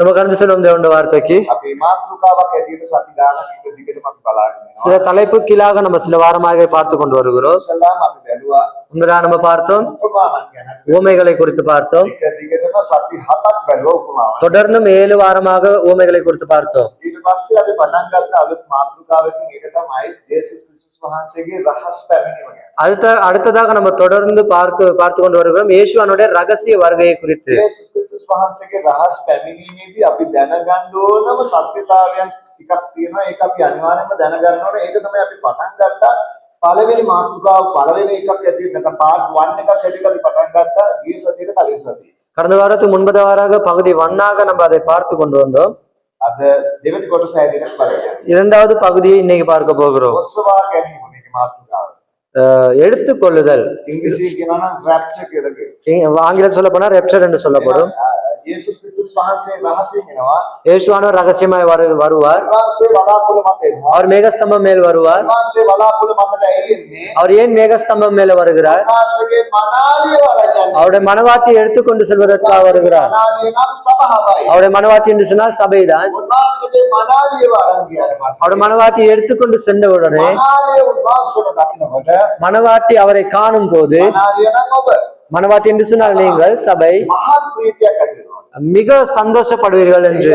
நம்ம கடந்து செல்லும் தேவனுடைய வார்த்தைக்கு சில தலைப்பு கீழாக நம்ம சில வாரமாக பார்த்து கொண்டு வருகிறோம். உண்மைதான் நம்ம பார்த்தோம், ஊமைகளை குறித்து பார்த்தோம். தொடர்ந்து 7 வாரமாக ஊமைகளை குறித்து பார்த்தோம். அடுத்ததாக நம்ம தொடர்ந்து பார்த்து கொண்டு வருகிறோம் இயேசுவினுடைய ரகசிய வருகையை குறித்து. පළවෙනි මාතෘකාව පළවෙනි එකක් ඇතුළේ නැත්නම් part 1 එකක් ඇතුළේ අපි පටන් ගත්තා ඊයේ සතියේ කලින් සතියේ. கடந்த வாரத்துக்கு முன்பதாக பகுதி 1ஆக நம்ம அதை பார்த்து கொண்டு வந்தோம். අද දෙවෙනි කොටස ඇතුළේ බලන්න. இரண்டாவது பகுதியை இன்னைக்கு பார்க்க போகிறோம். ඔස්සවා ගැනීම මේක මාතෘකාව. எடுத்துக்கொள்ளுதல். ඉංග්‍රීසියෙන් කියනවා නම් rapture කියලා කියනවා. ஆங்கிலத்தில் சொல்ல போனா rapture என்று சொல்லப்படும். යේසුස් ක්‍රිස්තුස් වහන්සේ රහසියෙන් එනවා. இயேசுவானவர் ரகசியமாய் வருவார். වහන්සේ වලාකුළු මත එනවා. அவர் மேகஸ்தம்பம் மேல் வருவார். වහන්සේ වලාකුළු මතට එන්නේ. அவர் ஏன் மேகஸ்தம்பம் மேல வருகிறார்? වහන්සේගේ මනාලිය වරජන්නේ. அவருடைய மனவாட்டியை எடுத்துக்கொண்டு செல்வதற்காக வருகிறார். මනාලිය නම් සභාවයි. அவருடைய மனவாட்டி என்று சொன்னால் சபைதான். වහන්සේගේ මනාලිය වරන් ගියාට அவருடைய மனவாட்டியை எடுத்துக்கொண்டு சென்ற உடனே මනාලිය වහන්සේව දකින්නකොට மனவாட்டி அவரை காணும் போது, මනාලිය නම් ඔබ மனவாட்டி என்று சொன்னால் நீங்கள் சபை, මහත් ප්‍රීතියක් ඇති වෙනවා. மிக சந்தோஷப்படுவீர்கள் என்று.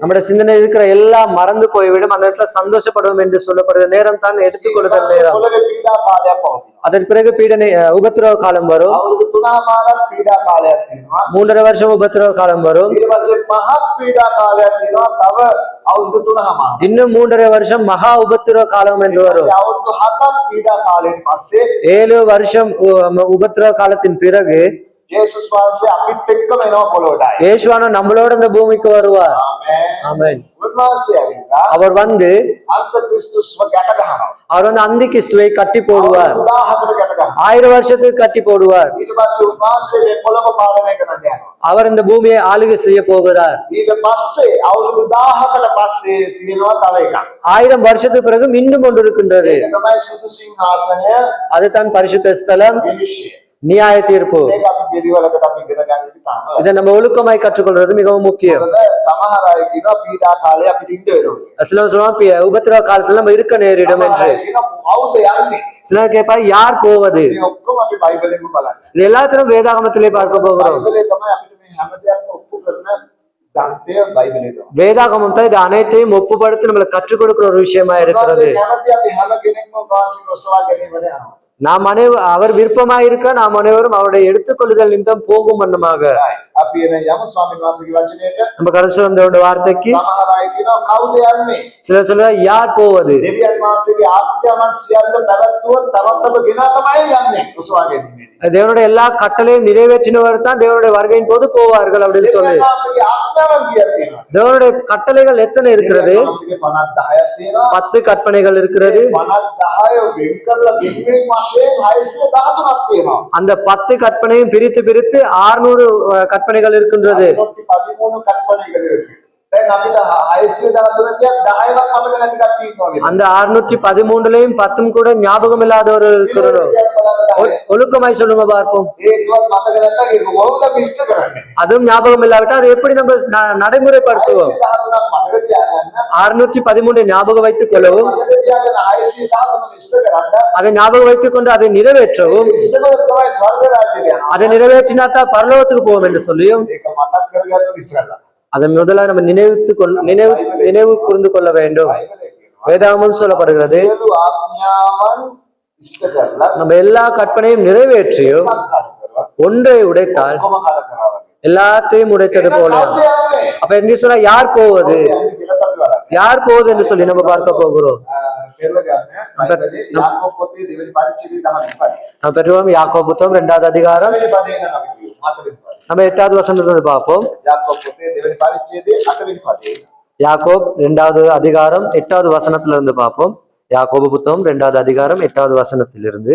நம்முடைய சிந்தனை இருக்கிற எல்லாம் மறந்து போய்விடும். அந்த இடத்துல சந்தோஷப்படுவோம் என்று சொல்லப்படுற நேரம் தான் எடுத்துக்கொள்ளுதல் நேரம். அதற்கு பிறகு பீடனை உபத்திரவ காலம் வரும். 3.5 வருஷம் உபத்திரவ காலம் வரும். இன்னும் 3.5 வருஷம் மகா உபத்திரவ காலம் என்று வரும். 7 வருஷம் உபத்திரவ காலத்தின் பிறகு இயேசுவான நம்மளோட இந்த பூமிக்கு வருவார். ஆமென். அவர் வந்து அவர் வந்து அந்தி கிறிஸ்துவை கட்டி போடுவார். 1000 வருஷத்துக்கு கட்டி போடுவார். அவர் இந்த பூமியை ஆளுகை செய்ய போகிறார். 1000 வருஷத்துக்கு பிறகு மீண்டும் ஒன்று இருக்கின்றது. அதுதான் பரிசுத்த ஸ்தலம், நியாய தீர்ப்பு. இதை நம்ம ஒழுக்கமாய் கற்றுக்கொள்றது மிகவும் முக்கியம். உபத்திரவ காலத்துல நம்ம இருக்க நேரிடும் என்று சிலர் கேட்பா, யார் போவது? இது எல்லாத்திலும் வேதாகமத்திலே பார்க்க போகிறோம். வேதாகமம் தான் இது அனைத்தையும் ஒப்புப்படுத்தி நம்மளை கற்றுக் கொடுக்கிற ஒரு விஷயமா இருக்கிறது. நாம் அவர் விருப்பமாக இருக்க நாம் அனைவரும் அவருடைய எடுத்துக்கொள்ளுதல் நிமித்தம் போகும் வண்ணமாக நம்ம கடைசி வந்த வார்த்தைக்கு சில சொல்ல யார் போவது? தேவனுடைய எல்லா கட்டளையும் நிறைவேற்றினவர் தான் தேவனுடைய வருகையின் போது போவார்கள் அப்படின்னு சொல்லி. தேவனுடைய கட்டளைகள் எத்தனை இருக்கிறது? 10 கற்பனைகள் இருக்கிறது. அந்த 10 கற்பனையும் பிரித்து 600 கற்பனைகள் இருக்கின்றது. அந்த 613லயும் 10 கூட ஞாபகம் இல்லாதவர்கள் இருக்கிறோம். ஒழுக்கமாய் சொல்லுங்க பார்ப்போம். அதுவும் ஞாபகம் இல்லாவிட்டா அதை எப்படி நம்ம நடைமுறைப்படுத்துவோம்? 613 ஞாபகம் வைத்துக் கொள்ளவும், அதை ஞாபகம் வைத்துக் கொண்டு அதை நிறைவேற்றவும், அதை நிறைவேற்றினாத்தான் பரலோகத்துக்கு போவோம் என்று சொல்லியும் அதை முதல்ல நம்ம நினைவு கூர்ந்து கொள்ள வேண்டும். வேதாகமம் சொல்லப்படுகிறது, நம்ம எல்லா கற்பனையும் நிறைவேற்றியும் ஒன்றை உடைத்தால் எல்லாத்தையும் உடைத்தது போல. அப்ப என்ன சொல்ல, யார் போவது? யார் போவது என்று சொல்லி நம்ம பார்க்க போகிறோம். பெற்றுவோம் யாக்கோபு புத்தகம் 2வது அதிகாரம் நம்ம 8வது வசனத்தை பார்ப்போம். யாக்கோப் 2வது அதிகாரம் 8வது வசனத்திலிருந்து பார்ப்போம். யாக்கோபு புத்தகம் 2வது அதிகாரம் 8வது வசனத்திலிருந்து.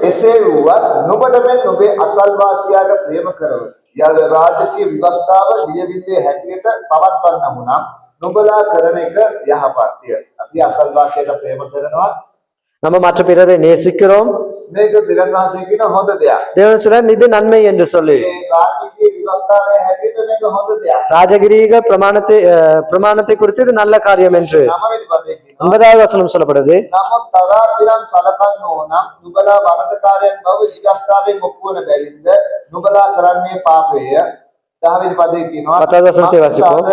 එසේ වුවත් නුඹට මෙන් නුඹේ අසල්වාසියාට ප්‍රේම කරව. යාගේ රාජකීය විවස්ථාව ලියවිල්ලේ හැටියට පවත්වන්න වුණා. නුඹලා කරන එක යහපත්ය. අපි අසල්වාසියාට ප්‍රේම කරනවා. நம்ம மற்ற பிறரை நேசிக்கிறோம். මේක දිවන්වාසය කියන හොඳ දෙයක්. தேவன் சொல்றார் இது நன்மை என்று சொல்லி මේ රාජකීය විවස්ථාවේ හැටියට මේක හොඳ දෙයක්. ராஜகிரீக பிரமாணத்தை குறித்து இது நல்ல காரியம் என்று 9 වෙනි පදයේ කියනවා 9வது வசனம் சொல்லப்படுது. නමුත් තරාතිරම් සලකන්න ඕන නුඹලා වරදකාරයන් බව විවස්ථාවෙන් ඔප්පු වෙන බැවින්ද නුඹලා කරන්නේ පාපය. 10 වෙනි පදයේ කියනවා 10வது வசனத்தை வாசிப்போம்.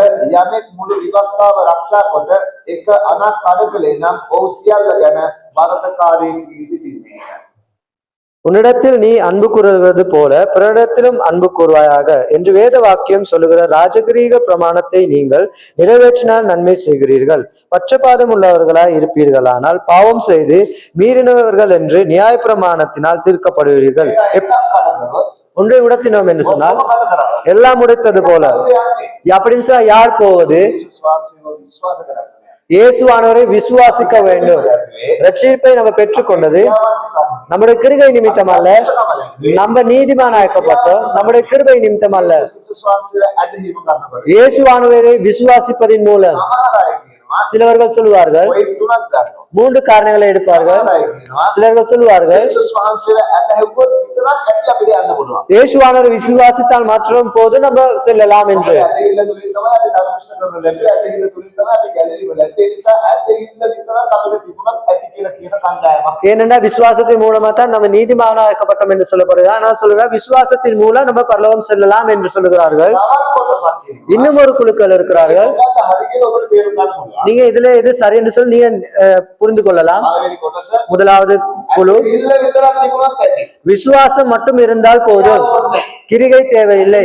යමෙක් මුළු විවස්ථාව ආරක්ෂා කොට එක අනක් අඩකලේ නම් ඔහු සියල්ල ගැන වරදකාරයෙක් වී සිටින්නේ. உன்னிடத்தில் நீ அன்பு கூறுகிறது போல பிறரிடத்திலும் அன்பு கூறுவாயாக என்று வேத வாக்கியம் சொல்லுகிற ராஜகிரீக பிரமாணத்தை நீங்கள் நிறைவேற்றினால் நன்மை செய்கிறீர்கள். பட்சபாதம் உள்ளவர்களாய் இருப்பீர்களானால் பாவம் செய்து மீறினவர்கள் என்று நியாய பிரமாணத்தினால் தீர்க்கப்படுவீர்கள். ஒன்றை உடத்தினோம் என்று சொன்னால் எல்லாம் உடைத்தது போல அப்படின்னு சொன்னா யார் போவது? இயேசுவானவரை விசுவாசிக்க வேண்டும். ரட்சிப்பை நம்ம பெற்றுக்கொண்டது நம்முடைய கிருபை நிமித்தம் அல்ல, நம்ம நீதிமானாக்கப்பட்டோம் நம்முடைய கிருபை நிமித்தம் அல்ல. இயேசுவானவரை விசுவாசிப்பதின் மூலம் சிலவர்கள் சொல்லுவார்கள் 3 காரணங்களை எடுப்பார்கள். சிலர்கள் சொல்லுவார்கள் இயேசுவானவரை விசுவாசித்தால் மாத்திரம் போது நம்ம செல்லலாம் என்று. ஏனென்றா விசுவாசத்தின் மூலமா தான் நம்ம நீதிமானாக்கப்பட்டோம் என்று சொல்லப்படுது. ஆனால் சொல்லுற விசுவாசத்தின் மூலம் நம்ம பரலோகம் செல்லலாம் என்று சொல்லுகிறார்கள். இன்னும் ஒரு குழுக்கள் இருக்கிறார்கள். நீங்க இதுல எது சரி என்று சொல்லி நீங்க புரிந்து கொள்ளலாம். முதலாவது குழு விசுவாசம் மட்டும் இருந்தால் போதும், கிரிகை தேவையில்லை.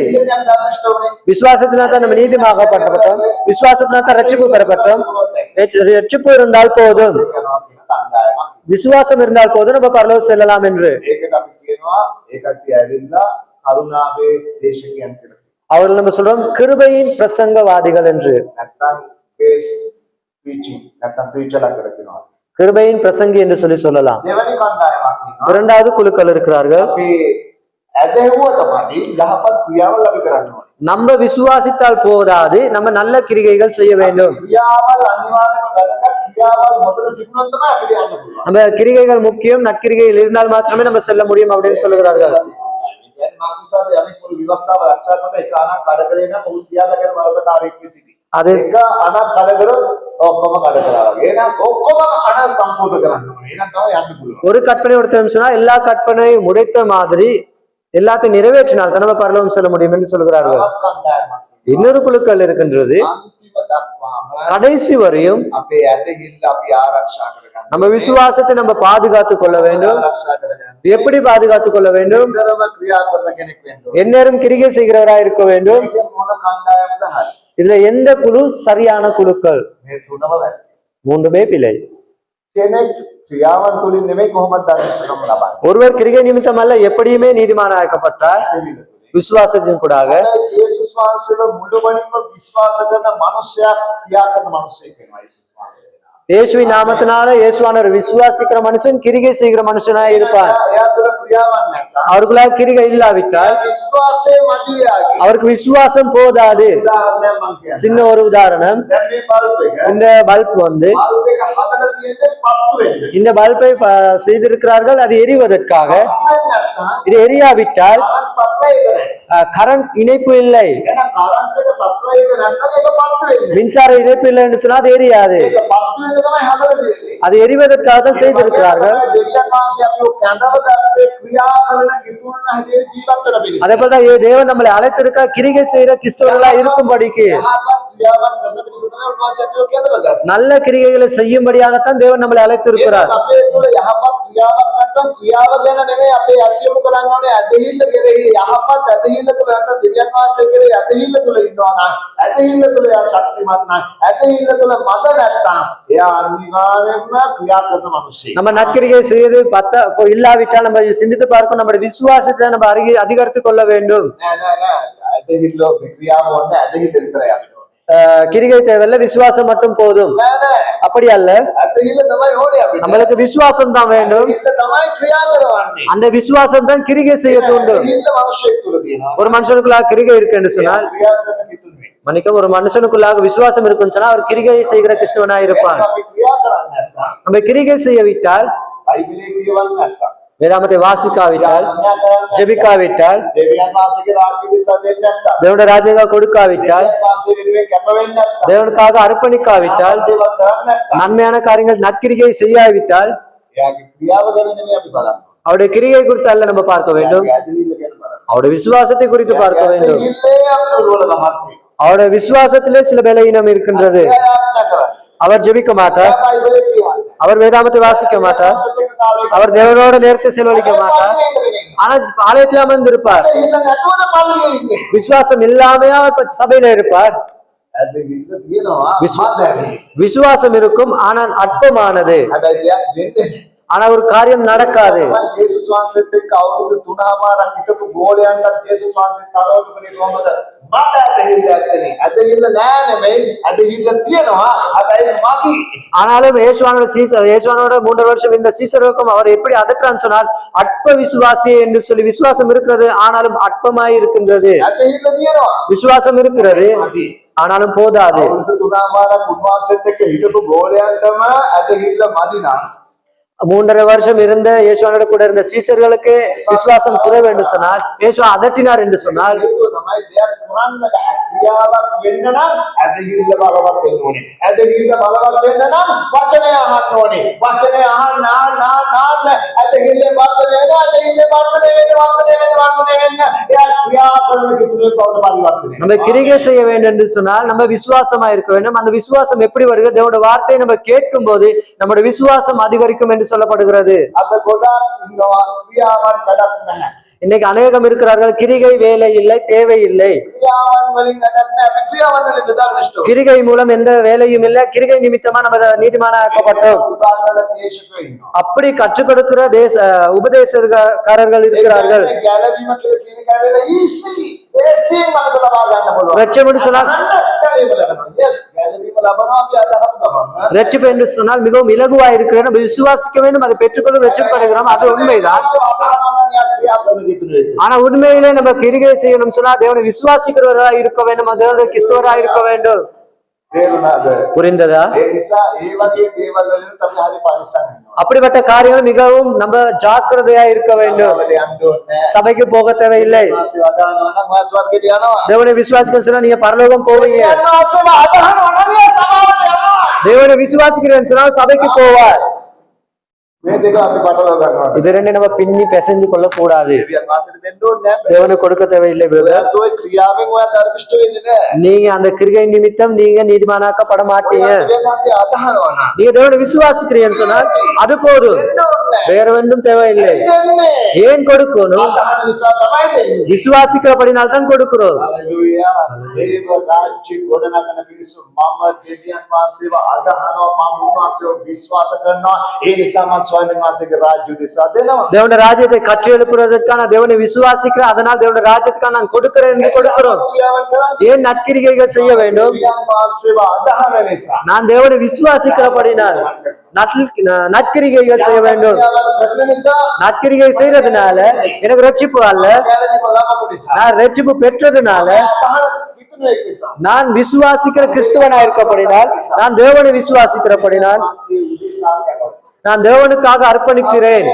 விசுவாசத்தினால்தான் நம்ம நீதிமாகப்பட்டோம், விசுவாசத்தினால்தான் ரட்சிப்பு பெறப்பட்டோம். ரட்சிப்பு இருந்தால் போதும், விசுவாசம் இருந்தால் போதும் நம்ம பரலோகம் செல்லலாம் என்று. அவர்கள் நம்ம சொல்றோம் கிருபையின் பிரசங்கவாதிகள் என்று. கிருபையின் பிரசங்கி என்று சொல்லலாம். இரண்டாவது குழுக்கள் இருக்கிறார்கள். நம்ம விசுவாசித்தால் போதாது, நம்ம நல்ல கிரிகைகள் செய்ய வேண்டும். நம்ம கிரிகைகள் முக்கியம், நற்கிரிகைகள் இருந்தால் மாத்திரமே நம்ம செல்ல முடியும் அப்படின்னு சொல்லுகிறார்கள். அது ஒரு கற்பனை ஒருத்தர் சொன்னா எல்லா கற்பனையும் உடைத்த மாதிரி எல்லாத்தையும் நிறைவேற்றினால் தான் நம்ம பரலோகம் செல்ல முடியும் என்று சொல்கிறார்கள். இன்னொரு குழுக்கள் இருக்கின்றது. கடைசி வரையும் நம்ம விசுவாசத்தை நம்ம பாதுகாத்துக் கொள்ள வேண்டும். எப்படி பாதுகாத்துக் கொள்ள வேண்டும்? எந்நேரம் கிரிகை செய்கிறவராய் இருக்க வேண்டும். இதுல எந்த குழு சரியான குழுக்கள்? 3மே பிழை. ஒருவர் கிரிகை நிமித்தம் அல்ல, எப்படியுமே நீதிமானாக்கப்பட்டார் விசுவாசத்தின் கூடாக. இயேசுவின் நாமத்தினால இயேசுவானவர் விசுவாசிக்கிற மனுஷன் கிரிகை செய்கிற மனுஷனாய் இருப்பார். அவர்களால் கிரிகை இல்லாவிட்டால் அவருக்கு விசுவாசம் போதாது. சின்ன ஒரு உதாரணம், இந்த பல்ப் வந்து இந்த பல்பை செய்திருக்கிறார்கள் அது எரிவதற்காக. இது எரியாவிட்டால் கரண்ட் இணைப்பு இல்லை, மின்சார இணைப்பு இல்லை என்று சொன்னால் அது எரியாது. அது எரிவதற்காக தான் செய்திருக்கிறார்கள். அதே போலதான் தேவன் நம்மளை அழைத்திருக்க கிரிகை செய்யற கிறிஸ்தவர்களா இருக்கும்படிக்கு, நல்ல கிரிகைகளை செய்யும்படியாகத்தான் தேவன் நம்மளை அழைத்திருக்கிறார். நம்ம நற்கிரிகை செய்து இல்லாவிட்டால் நம்ம சிந்தித்து பார்க்கும், நம்முடைய விசுவாசத்தை நம்ம அதிகரித்துக் கொள்ள வேண்டும். கிரிகை தேவையில்ல, விசுவாசம் மட்டும் போதும். அப்படி அல்ல, நம்மளுக்கு விசுவாசம் தான் வேண்டும். அந்த விசுவாசம் தான் கிரிகை செய்ய தூண்டும். ஒரு மனுஷனுக்குள்ளாக கிரிகை இருக்கு என்று சொன்னால், மன்னிக்கும், ஒரு மனுஷனுக்குள்ளாக விசுவாசம் இருக்குன்னு சொன்னா அவர் கிரிகை செய்கிற கிறிஸ்துவனா இருப்பான். நம்ம கிரிகை செய்ய விட்டால் வேதாமத்தை வாசிக்காவிட்டால் ஜெபிக்காவிட்டால் දෙවියන් වහන්සේගේ රාජ්‍ය දිසා දෙන්නේ නැත්නම් தேவனுடைய ராஜ்யத்தை கொடுக்காவிட்டால் දෙවියන් වහන්සේ වෙනුවෙන් කැප වෙන්නේ නැත්නම් தேவனுக்காக அர்ப்பணிக்காவிட்டால் දේවල් කරන්නේ නැත්නම් நன்மையான காரியங்கள் நற்கிரிகை செய்யாவிட்டால் එයාගේ ක්‍රියාව ගැන නෙමෙයි අපි බලන්නේ. அவருடைய கிரியை குறித்து அல்ல நம்ம பார்க்க வேண்டும், එයාගේ ඇදහිල්ල ගැන බලන්න. அவருடைய விசுவாசத்தை குறித்து பார்க்க வேண்டும். ඇදහිල්ලේ අපි දුර්වලකමක් තියෙනවා. அவருடைய விசுவாசத்திலே சில பலவீனம் இருக்கின்றது. එයා යාඥා කරන්නේ. அவர் ஜெபிக்க மாட்டார், එයා බයිබලේ කියවන්නේ. அவர் வேதாமத்தை வாசிக்க மாட்டார், සත්‍යක කාලේ அவர் தேவனோட நேரத்தை செலவழிக்க மாட்டார். ஆனா ஆலயத்துல அமர்ந்திருப்பார். ඇදහිල්ල නැතුවද පල්ලියේ ඉන්නේ. விசுவாசம் இல்லாமையா அவர் சபையில இருப்பார். ඇදහිල්ල තියෙනවා විශ්ව- මතයි. விசுவாசம் இருக்கும் ஆனால் அற்பமானது. හැබැයි දෙයක් වෙන්නේ නැහැ. ஆனா ஒரு காரியம் நடக்காது. යේසුස් වහන්සේත් එක්ක අවුරුදු 3මාරක් හිටපු ගෝලයන්ටත් යේසුස් වහන්සේ තරවටු කරේ කොහමද? මට ඇදහිල්ල ඇත්තනේ. ඇදහිල්ල නෑ නෙමෙයි. ඇදහිල්ල තියෙනවා. හැබැයි මදි. ஆனாலும் இயேசுவானோட 3 வருஷம் இந்த சீசருக்கும் அவர் எப்படி அதற்கான் சொன்னால் அற்ப விசுவாசி என்று சொல்லி விசுவாசம் இருக்கிறது ஆனாலும் அற்பமாய் இருக்கின்றது. ඇදහිල්ල තියෙනවා. விசுவாசம் இருக்கிறது මදි. ஆனாலும் போதாது. අවුරුදු 3මාරක් උන්වහන්සේත් එක්ක හිටපු ගෝලයන්ටම ඇදහිල්ල මදි නම් 3.5 வருஷம் இருந்த இயேசுவானோட கூட இருந்த சீசர்களுக்கு விசுவாசம் குறைவு என்று சொன்னால் இயேசுவா அதட்டினார் என்று சொன்னால் ඒක තමයි දෙයක් කරන්න බෑ. ක්‍රියාවක් වෙන්න නම් ඇදහිල්ල බලවත් වෙන්න ඕනේ. ඇදහිල්ල බලවත් වෙන්න නම් වචනය අහන්න ඕනේ. වචනය අහන්න ඇදහිල්ල වර්ධනය වෙනවා. ඇදහිල්ල වර්ධනය වෙන්න. එයා ක්‍රියා කරන කිතුනේ බවට පරිවර්තනය. நம்ம கிரிகை செய்ய வேண்டும் என்று சொன்னால் நம்ம விசுவாசமா இருக்க வேண்டும். அந்த விசுவாசம் எப்படி வருகிறது? தேவனுடைய வார்த்தையை நம்ம கேட்கும் போது நம்முடைய விசுவாசம் அதிகரிக்கும் என்று சொல்லப்படுகிறது. අද ගොඩාක් ඉන්නවා ක්‍රියාවන් වැඩක් නැහැ. இன்னைக்கு அநேகம் இருக்கிறார்கள், கிரிகை வேலை இல்லை, தேவை இல்லை. ක්‍රියාවන් වලින් වැඩක් නැහැ. අපි ක්‍රියාවන් වලින් ධර්මෂ්ඨ. கிரிகை மூலம் எந்த வேலையும் இல்லை. கிரிகை நிமித்தமா நம்ம நீதிமான ஆக்கப்பட்டோம். උදාහරණ දේශකයෝ ඉන්නවා. அப்படி கற்றுக் கொடுக்கிற உபதேசக்காரர்கள் இருக்கிறார்கள். ගැලවීම කියලා කියන කාරණේ ඊසි. ඒසියෙන් මට ලබා ගන්න පුළුවන්. ரட்சிப்பு என்று சொன்னால் ගැලවීම ලබනවා. yes ගැලවීම ලබනවා අපි අදහස් ගමන්. ரட்சிப்பு என்று சொன்னால் மிகவும் இலகுவாய் இருக்கிறது. நம்ம விசுவாசிக்க வேண்டும், அதை பெற்றுக்கொண்டு ரட்சிக்கப்படுகிறோம். அது உண்மைதான். ஆனா உண்மையிலே நம்ம கிரிகை செய்யணும் சொன்னா தேவனை விசுவாசிக்கிறவர்களா இருக்க வேண்டும், தேவனுடைய கிறிஸ்தவரா இருக்க வேண்டும். තේරුණාද? புரிந்ததா? ඒ නිසා ඒ වගේ දේවල් වලින් තමයි හරි පරිස්සම් වෙනවා. அப்படிப்பட்ட காரியங்கள் மிகவும் நம்ம ஜாக்கிரதையா இருக்க வேண்டும். අපිට යන්න ඕනේ. சபைக்கு போக தேவையில்லை. වාසිය වදානවා නම් වාස වර්ගයට යනවා. தேவனை விசுவாசிக்க சொன்னா நீங்க பரலோகம் போவீங்க. වාසව අදහනවා නම් ඒ සභාවට යනවා. தேவனை விசுவாசிக்கிறேன்னு சொன்னா சபைக்கு போவார். මේ දෙක අපි පටලවා ගන්නවා. இது ரெண்டு நம்ம பின்னி பிசைந்து கொள்ள கூடாது. දෙවියන් මාතට දෙන්න ඕනේ නැහැ. தேவனுக்கு கொடுக்க தேவையில்லை brother. ඔයත් ඔය ක්‍රියාවෙන් ඔය ධර්මිෂ්ඨ වෙන්නේ නැහැ. நீங்க அந்த கிரிகை நிமித்தம் நீங்க நீதிமானாக்கப்பட மாட்டீங்க. දෙවියන් වාසිය අදහනවා නම් நீங்க தேவனை விசுவாசிக்கிறீங்கன்னு சொன்னா அது போதும், දෙන්න ඕනේ. வேற ஒன்றும் தேவையில்லை. දෙන්නේ. ஏன் கொடுக்கணும்? අදහන නිසා තමයි දෙන්නේ. விசுவாசிக்கிறபடினால் தான் கொடுக்கிறோம். හalleluya. දේව රාජ්‍ය ගොඩනගන පිරිසු මම දෙවියන් වාසයව අදහනවා, මම උන්වහන්සේව විශ්වාස කරනවා. ඒ නිසා මම ස්වාමීන් වහන්සේගේ රාජ්‍ය දිසා දෙනවා. தேவனுடைய ராஜ்யத்தை கட்டி எழுப்புவதற்கான தேவனை விசுவாசிக்கிறேன், அதனால் தேவனுடைய ராஜ்யத்துக்காக நான் கொடுக்கிறேன் என்று கொடுக்கிறோம். ක්‍රියාවන් කරන්නේ ஏன் நற்கிரிகைகள் செய்ய வேண்டும்? දෙවියන් වාසයව අදහන නිසා. நான் தேவனை விசுவாசிக்கிறபடினால் நற்கிரிகைகள் செய்ய வேண்டும். ක්‍රියාවන් කරන නිසා நற்கிரிகை செய்யறதுனால எனக்கு ரட்சிப்பு அல்ல, ගැලවීම ලබපු නිසා. நான் ரட்சிப்பு பெற்றதுனால අදහන කිතුනේ නිසා. நான் விசுவாசிக்கிற கிறிஸ்துவனா இருக்கப்படினால், நான் தேவனை விசுவாசிக்கிறபடினால் වාසය උදෙසා කරනවා. நான் தேவனுக்காக அர்ப்பணிக்கிறேன்.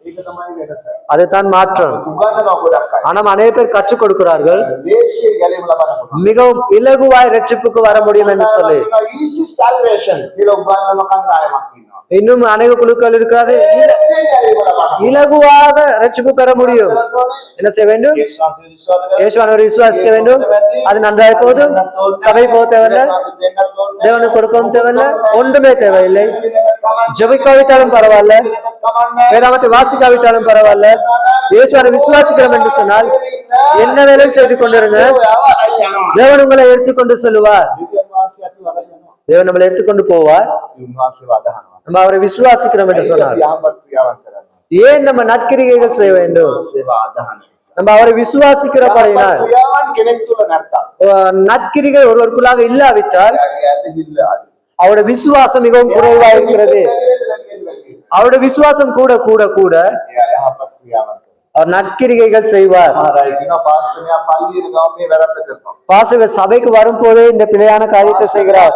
ඒක තමයි වෙනස. அதுதான் மாற்றம். උගන්වනවා ගොඩක් අය. ஆனால் அநேக பேர் கற்றுக் கொடுக்கிறார்கள் දේශීය ගැලවීම ලබන්න පුළුවන්. மிகவும் இலகுவாய் ரட்சிப்புக்கு வர முடியும் என்று சொல்லி. easy salvation කියලා උගන්වන කණ්ඩායමක් ඉන්නවා. இன்னும் அநேக குழுக்கள் இருக்கிறது, දේශීය ගැලවීම ලබන්න. இலகுவாக ரட்சிப்பு பெற முடியும். என்ன செய்ய வேண்டும்? இயேசுவானவரை விசுவாசிக்க வேண்டும், அது நன்றாய் போதும். சபை போக தேவையில்லை, தேவனுக்கு கொடுக்கவும் தேவையில்லை, ஒன்றுமே தேவையில்லை. ஜெபிக்காவிட்டாலும் பரவாயில்ல, வேதாமத்தை வாசிக்காவிட்டாலும் பரவாயில்ல, இயேசுவானை விசுவாசிக்கிறோம் என்று சொன்னால் என்ன வேலை செய்து கொண்டிருங்க, தேவன் உங்களை எடுத்துக்கொண்டு செல்வார். தேவன் நம்மளை எடுத்துக்கொண்டு போவார். நம்ம அவரை விசுவாசிக்கிறோம் என்று சொன்னார். ஏன் நம்ம நற்கிரிகைகள் செய்ய வேண்டும்? நம்ம அவரை விசுவாசிக்கிறபடினால் நற்கிரிகை ஒருவருக்குள்ளாக இல்லாவிட்டால் அவருடைய விசுவாசம் மிகவும் குறைவா இருக்கிறது. அவருடைய விசுவாசம் கூட கூட கூட அவர் நற்கிரிகைகள் செய்வார். பாஸ்டர் சபைக்கு வரும்போதே இந்த பிழையான காரியத்தை செய்கிறார்.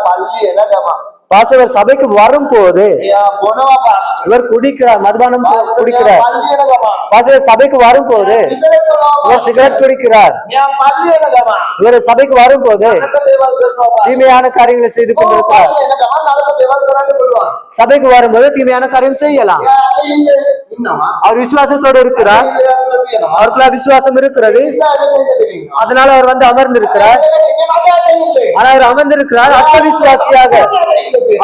பாஸ்டர் சபைக்கு வரும்போது එයා බොනවා පාස්ටර්. இவர் குடிக்கிறார், மதுபானம் පාස්ටර් குடிக்கிறார். මෙයා පල්ලි යන ගමන් பாஸ்டர் சபைக்கு வரும்போது සිගරට් බොනවා. இவர் சிகரெட் குடிக்கிறார். මෙයා පල්ලි යන ගමන් இவர் சபைக்கு வரும்போது නරක දේවල් කරනවා පාස්ටර්. தீமையான காரியங்களை செய்து கொண்டிருக்கிறார். පල්ලි යන ගමන් නරක දේවල් කරන්න පුළුවන්. சபைக்கு வரும்போது தீமையான காரியம் செய்யலாம். එයා ඇදහිල්ල ඉන්නවා. அவர் விசுவாசத்தோடு இருக்கிறார், ඇදහිල්ල ඇතුළත තියෙනවා. அவருக்குள்ள விசுவாசம் இருக்கிறது, ඒ නිසා ඇදහිල්ල ඉන්නවා. அதனால அவர் வந்து அமர்ந்திருக்கிறார். මේ මට ඇදහිල්ල. ஆனா அவர் அமர்ந்திருக்கிறார் அற்ப விசுவாசியாக.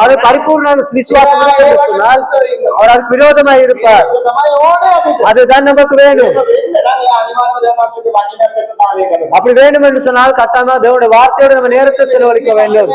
அவர் பரிபூர்ண விசுவாசம் இருக்கு என்று சொன்னால் அவர் அதுக்கு விரோதமாக இருப்பார். තමයි ඕනේ අපිට. அதுதான் நமக்கு வேணும். වෙන්න නම් එයා අනිවාර්යයෙන්ම දැන් මාසෙක වචනයක් එක්ක කාර්යය කරනවා. அப்படி வேண்டும் என்று சொன்னால் கட்டாயமா தேவனுடைய வார்த்தையோடு நம்ம நேரத்தை செலவழிக்க வேண்டும்.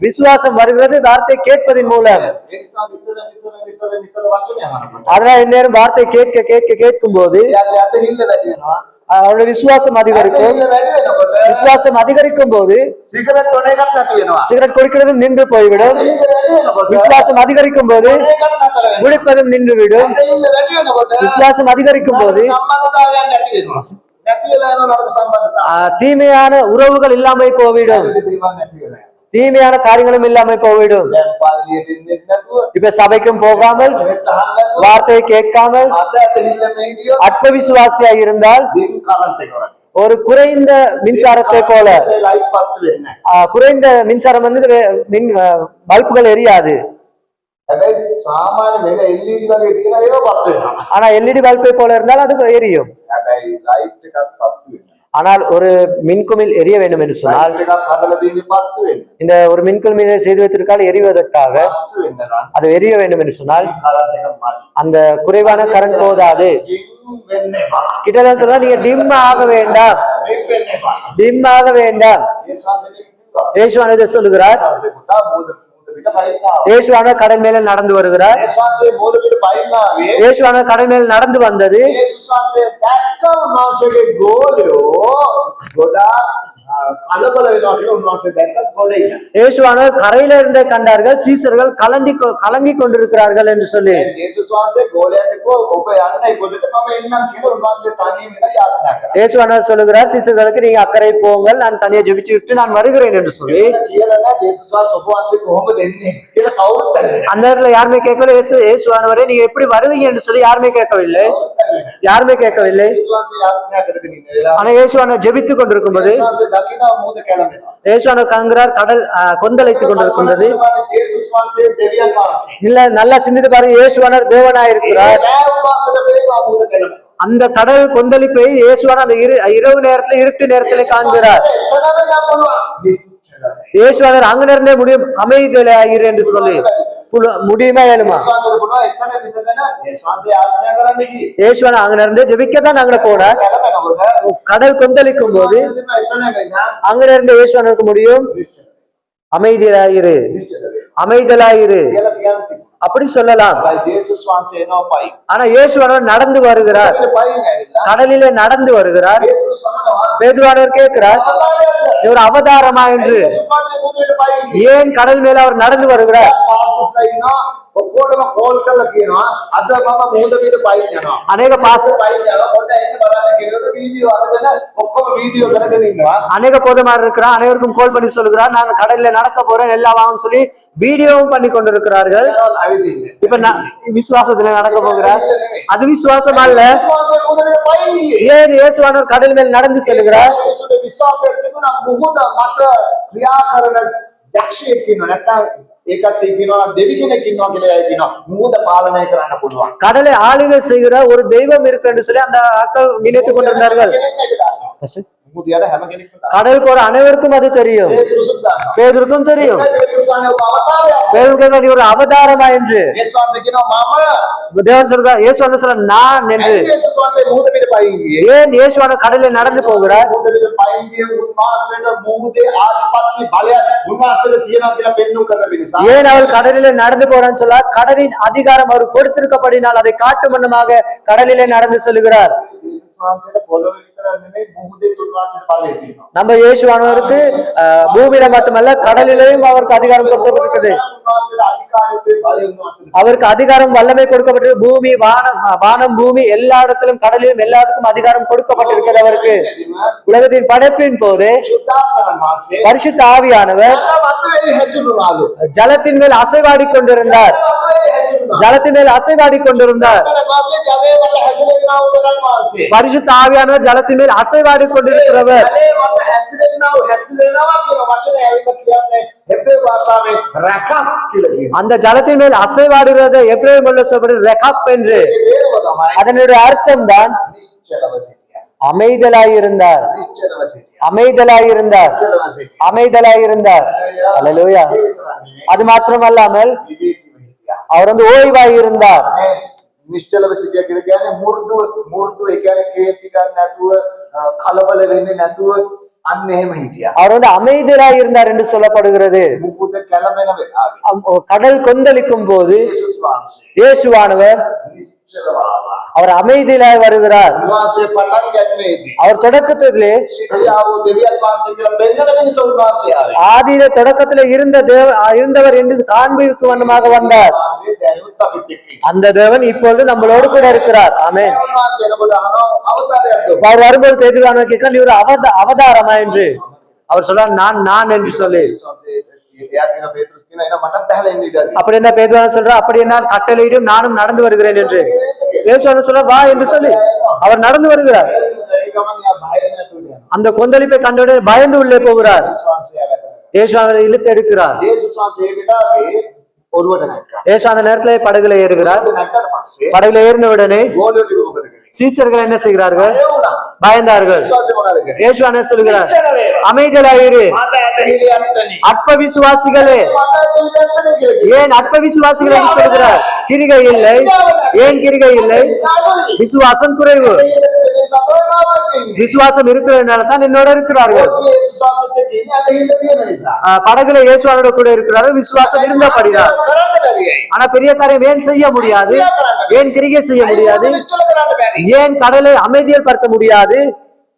விசுவாசம் வருகிறது வார்த்தை கேட்பதின் மூலம். ඒ නිසා නිතර වචනය අහනවා. அதனால இந்நேரம் வார்த்தை கேட்க கேட்க கேட்கும் போது එයාගේ ඇදහිල්ල වැඩි වෙනවා. அவருடைய விசுவாசம் அதிகரிக்கும். ඇදහිල්ල වැඩි වෙනකොට விசுவாசம் அதிகரிக்கும் போது සිගරට් ඔන එකක් නැති වෙනවා. சிகரெட் குடிக்கிறது நின்று போய்விடும். ඇදහිල්ල වැඩි වෙනකොට விசுவாசம் அதிகரிக்கும் போது ඔන එකක් නතර වෙනවා. குடிப்பதும் நின்றுவிடும். ඇදහිල්ල වැඩි වෙනකොට விசுவாசம் அதிகரிக்கும் போது සම්බන්ධතාවයන් නැති වෙනවා. නැති වෙලා යන නරක සම්බන්ධතාවය. தீமையான உறவுகள் இல்லாமல் போய்விடும். දේවල් නැති වෙලා. தீமையான காரியங்களும் இல்லாமல் போய்விடும். දැන් පාලියට ඉන්නේ නැතුව இப்ப சபைக்கும் போகாமல் ඒත් අහන්න නැතුව வார்த்தையை கேட்காமல் අද ඇදහිල්ල මේ ගියොත් அற்ப விசுவாசியாக இருந்தால் දින් කරන්ට් එක වගේ. ஒரு குறைந்த மின்சாரத்தை போல ලයිට් පත්තු වෙන්නේ නැහැ. குறைந்த மின்சாரம் வந்து மின் பல்புகள் எரியாது. හැබැයි සාමාන්‍ය මේක LED වගේ තියෙන ඒවා පත්තු වෙනවා. ஆனா எல்இடி பல்பை போல இருந்தால் அது எரியும். හැබැයි ලයිට් එකක් පත්තු වෙන්නේ. ஆனால் ஒரு மின்குமிழ் எரிய வேண்டும் என்று சொன்னால் ලයිට් එකක් හදලා දෙන්නේ පත්තු වෙන්නේ. இந்த ஒரு மின்குமிழை செய்து வைத்திருக்கால் எரிவதற்காக පත්තු වෙන්න නම් அது எரிய வேண்டும் என்று சொன்னால் කරන්ට් එක මදි. அந்த குறைவான கரண்ட் போதாது. ජිම් වෙන්නේ නැහැ. கிட்ட சொன்னா நீங்க டிம் ஆக வேண்டாம், ජිම් වෙන්නේ නැහැ. டிம் ஆக வேண்டாம். ඒ ශාසනයේ කිව්වා. இயேசுவானவர் சொல்லுகிறார். ශාසනයේ පුතා මූද පිට පයින්නවා. இயேசுவானவர் கடல் மேல நடந்து வருகிறார். ඒ ශාසනයේ මූද පිට පයින්නාවේ இயேசுவானவர் கடல் மேல் நடந்து வந்தது. යේසුස් වහන්සේ දැක්ක උන්වහන්සේගේ ගෝලයෝ ගොඩාක් කලබල වෙනවා කියලා උන්වහන්සේ දැක්කත් ගොඩේ. இயேசுவானவர் கரையில இருந்தே கண்டார்கள், சீசர்கள் கலங்கி கொண்டிருக்கிறார்கள் என்று சொல்லி. යේසුස් වහන්සේ ගෝලයන්ට කිව්වා ඔබ යන්නයි ගොඩට මම එන්නම් කියලා උන්වහන්සේ තනියම ඉඳලා යාත්‍රා කරා. இயேசுவானவர் சொல்லுகிறார், சீசர்களுக்கு நீங்க அக்கறை போங்கள், நான் தனியா ஜெபிச்சு விட்டு நான் வருகிறேன் என்று சொல்லி. කියලා නෑ යේසුස් වහන්සේ ඔබ වහන්සේ කොහොමද එන්නේ කියලා කවුරුත් දන්නේ அந்த இடத்துல யாருமே கேட்கவில்லை. இயேசுவானவரே நீங்க எப்படி வருவீங்க என்று சொல்லி யாருமே கேட்கவில்லை. யாருமே கேட்கவில்லை. යේසුස් වහන්සේ යාත්‍රා කරගෙන ඉන්න වෙලාව ஆனா இயேசுவானவர் ஜெபித்துக் கொண்டிருக்கும் போது යේසුස් වහන්සේ දකින්න මූද කැළඹෙනවා. இயேசுவானவர் காண்கிறார் கடல் கொந்தளித்துக் கொண்டிருக்கின்றது. යේසුස් වහන්සේ දෙවියන් වහන්සේ. இல்ல நல்லா சிந்தித்து பாருங்க, இயேசுவானவர் தேவனாயிருக்கிறார். නෑ උන්වහන්සේට වේවා මූද කැළඹෙනවා. அந்த கடல் கொந்தளிப்பை இயேசுவான அந்த இரவு நேரத்துல இருட்டு நேரத்துல காண்கிறார். එතනම නම් පුළුවන්. இயேசுவானவர் அங்க இருந்தே முடியும் அமைதியாயிரு என்று சொல்லி முடியுமா ஏழுமா? යේසුස් වහන්සේ එතන විතරද යේසුස් වහන්සේ ආඥා කරන්න කි. இயேசுவான அங்க இருந்து ஜெபிக்கத்தான் அங்க போனார். කැළඹෙනකොට கடல் கொந்தளிக்கும் போது එතන වෙනවා. அங்க இருந்து இயேசுவானவருக்கு முடியும் அமைதியாயிரு, அமைதலாயிரு කියලා කියන්න. அப்படி சொல்லலாம். යේසුස් වහන්සේ එනවා පයි. ஆனா இயேசுவானவர் நடந்து வருகிறார், පයින් ඇවිල්ලා கடலிலே நடந்து வருகிறார். පේතුරු සහනවා பேதுருவானவர் கேட்கிறார், ආදායද இவர் அவதாரமா என்று, යේසුස් වහන්සේ මුදුවට පයින් ஏன் கடல் மேல அவர் நடந்து வருகிறார்? පාස්ටර්ස්ලා ඉන්නවා ඔක්කොටම කෝල් කරලා කියනවා අද මම මුහුද පිට පයින් යනවා. அநேக பாஸ்டர் පයින් යනවා කොට එන්න බලන්න කියනකොට වීඩියෝ අරගෙන ඔක්කොම වීඩියோ කරගෙන ඉන්නවා. அநேக போதமார் இருக்கிறார், அனைவருக்கும் கால் பண்ணி சொல்லுகிறார், நான் கடல்ல நடக்க போறேன் எல்லாம் வாங்க சொல்லி வீடியோவும் பண்ணி கொண்டிருக்கிறார்கள். ඒවා ඇවිදින්නේ. இப்ப விசுவாசத்துல நடக்க போகிறார். அது விசுவாசம் அல்ல. යේසුස් වහන්සේ මුහුදට පයින් ගියේ. ஏன் இயேசுவானவர் கடல் மேல் நடந்து செல்கிறார்? යේසුස්ගේ විශ්වාසය තිබුණා මුහුද මත ක්‍රියා කරන යක්ෂයෙක් ඉන්නවා නැත්නම් ඒකට කියනවා දෙවි කෙනෙක් ඉන්නවා කියලා එයා කියනවා මුහුද පාලනය කරන්න පුළුවන්. கடலை ஆளுகை செய்கிற ஒரு தெய்வம் இருக்கு என்று சொல்லி அந்த ஆட்கள் நினைத்துக் கொண்டிருந்தார்கள். කෙනෙක් මේක දන්නවා. මුහුද යට හැම කෙනෙක්ම දන්නවා. கடல் போற அனைவருக்கும் அது தெரியும், පේතුරුසුත් දන්නවා. பேதுருக்கும் தெரியும். පේතුරුස් වහන්සේ ඔබ අවතාරයක්. பேதுரு நீ ஒரு அவதாரமா என்று. යේසුස් වහන්සේ කියනවා මම தேவன் சொல்றார், இயேசுவானவர் சொல்றார் நான் என்று. යේසුස් වහන්සේ මුහුද පිට පයින් ගියේ. ஏன் இயேசுவானவர் கடலில் நடந்து போகிறார்? මුහුද පිට පයින් ගියේ උන්වහන්සේට මුහුදේ ආධිපත්‍ය බලය උන්වහන්සේට තියෙනවා කියලා පෙන්වු කරන නිසා. ஏன் அவள் கடலிலே நடந்து போறான்னு சொல்ல, கடலின் அதிகாரம் அவர் கொடுத்திருக்கப்படினால் அதை காட்டும் வண்ணமாக கடலிலே நடந்து செல்கிறார். යේසුස් වහන්සේට පොළොවේ විතර නෙමෙයි මුහුදේ තුන්වහන්සේ ඵලය තියෙනවා. நம்ம இயேசுவானவருக்கு பூமியில மட்டுமல்ல கடலிலேயும் அவருக்கு அதிகாரம் கொடுக்கப்பட்டிருக்குது. උන්වහන්සේලා අධිකාරීත්වයේ ඵලය උන්වහන්සේට. அவருக்கு அதிகாரம் வல்லமை கொடுக்கப்பட்டிருக்கு. பூமி வானம் பூமி எல்லா இடத்திலும் கடலிலும் எல்லாத்துக்கும் அதிகாரம் கொடுக்கப்பட்டிருக்கிறது அவருக்கு. உலகத்தின் படைப்பின் போது සුද්ධාත්මයන් වහන්සේ பரிசுத்த ஆவியானவர் වතුරේ හැසිරුණාලු. ஜலத்தின் மேல் அசைவாடி கொண்டிருந்தார். වතුරේ හැසිරුණා. ஜலத்தின் மேல் அசைவாடி கொண்டிருந்தார். වාසේ ජලයේ මත හැසිරෙන්නා වූ බුදුන් වහන්සේ. பரிசுத்த ஆவியானவர் ஜலத்தின் மேல் அசைவாடி கொண்டிருக்கிறவர். ජලයේ මත හැසිරෙනවා කියන වචනේ ඇවිත් කියන්නේ හෙබ්‍රේ භාෂාවේ රකප් කියලා කියනවා. அந்த ஜலத்தின் மேல் அசைவாடுகிறது எபிரேய மொழியில் சொல்லப்படுகிறது ரெகாப் என்று. ඒකම තමයි அதனுடைய அர்த்தம் தான் නිශ්චලව සිටියා. அமைதலாயிருந்தார். නිශ්චලව සිටියා. அமைதலாயிருந்தார். නිශ්චලව සිටියා. அமைதலாயிருந்தார். அல்லேலூயா. அது மாத்திரமல்லாமல் විවේකීව හිටියා. அவர் ஓய்வாயிருந்தார். නිශ්චලව සිටියා කියලා කියන්නේ මු르දුව ඒ කියන්නේ කේන්ති ගන්න නැතුව කලබල වෙන්නේ නැතුව අන්න එහෙම හිටියා. அவர் அமைதலாயிருந்தார் என்று சொல்லப்படுகிறது. මුකුද කැළඹෙන වෙලාවේ கடல் கொந்தளிக்கும் போது යේසුස් වහන්සේ இயேசுவானவர் නිශ්චලව ආවා. அவர் அமைதியாய் வருகிறார். උන්වහන්සේ පටන් ගැනීමේදී அவர் தொடக்கத்திலே සිටියා වූ දෙවියන් වහන්සේ කියලා පෙන්වන මිනිස්සු උන්වහන්සේ ආවේ. ஆதியில தொடக்கத்திலே இருந்தவர் என்று காண்பிக்கு வண்ணமாக வந்தார். උන්වහන්සේ දැනුත් අපිත් එක්ක ඉන්නවා. அந்த தேவன் இப்பொழுது நம்மளோடு கூட இருக்கிறார். ஆமென். උන්වහන්සේ එනකොට අහනවා අවතාරයක් அவர் வரும்போது பேதுருவானவர் கேட்கிறார், இவர் அவதாரமா என்று. அவர் சொல்றார், நான் என்று சொல்லி. එයා කියන පේතෘස් කියන එන මටත් බහලා එන්න ඉඩ. அப்படி என்ன பேதுருவானவர் சொல்றார், அப்படி என்ன கட்டளையிடும் நானும் நடந்து வருகிறேன் என்று. இயேசுவானவர் சொல்றார், வா என்று சொல்லி அவர் நடந்து வருகிறார். ඒ ගමන් යා බය නැතුව යනවා. அந்த கொந்தளிப்பை கண்டவுடனே பயந்து உள்ளே போகிறார். විශ්වාසය වැඩ. இயேசுவானவர் இழுத்து எடுக்கிறார். යේසුස් වහන්සේ ඒ වෙලාවේ ඔරුවට නැක්කා. இயேசு அந்த நேரத்திலே படகுல ஏறுகிறார். නැක්කට පස්සේ படகுல ஏறின உடனே ගෝලියෝ ටික මොකද කරේ? சீசர்கள் என்ன செய்கிறார்கள்? ඒ වුණා. பயந்தார்கள். විශ්වාසය මොනවද කරේ? இயேசுவானவர் சொல்கிறார், නිශ්චල වේවා. அமைதலாயிரு මට ඇදහිලි අත්තනි. அற்ப விசுவாசிகளே. මට ඇදහිලි අත්තනි කියලා කිව්වා. ஏன் அற்ப விசுவாசிகள் என்று சொல்கிறார்? கிரிகை இல்லை. ஏன் கிரிகை இல்லை? விசுவாசம் குறைவு. මේ සතර මාර්ගයේ ඉන්නේ. விசுவாசம் இருக்கிறதுனால தான் என்னோட இருக்கிறார்கள். යේසුස් වහන්සේට කියන්නේ ඇදහිල්ල තියෙන නිසා. படகுல இயேசுவானோட கூட இருக்கிறார்கள். விசுவாசம் இருந்தபடிதான். කරන්න බැරියයි. ஆனா பெரிய காரியம் ஏன் செய்ய முடியாது? ஏன் கிரிகை செய்ய முடியாது? නිශ්චල කරන්න බැරි. ஏன் கடலை அமைதியில் படுத்த முடியாது?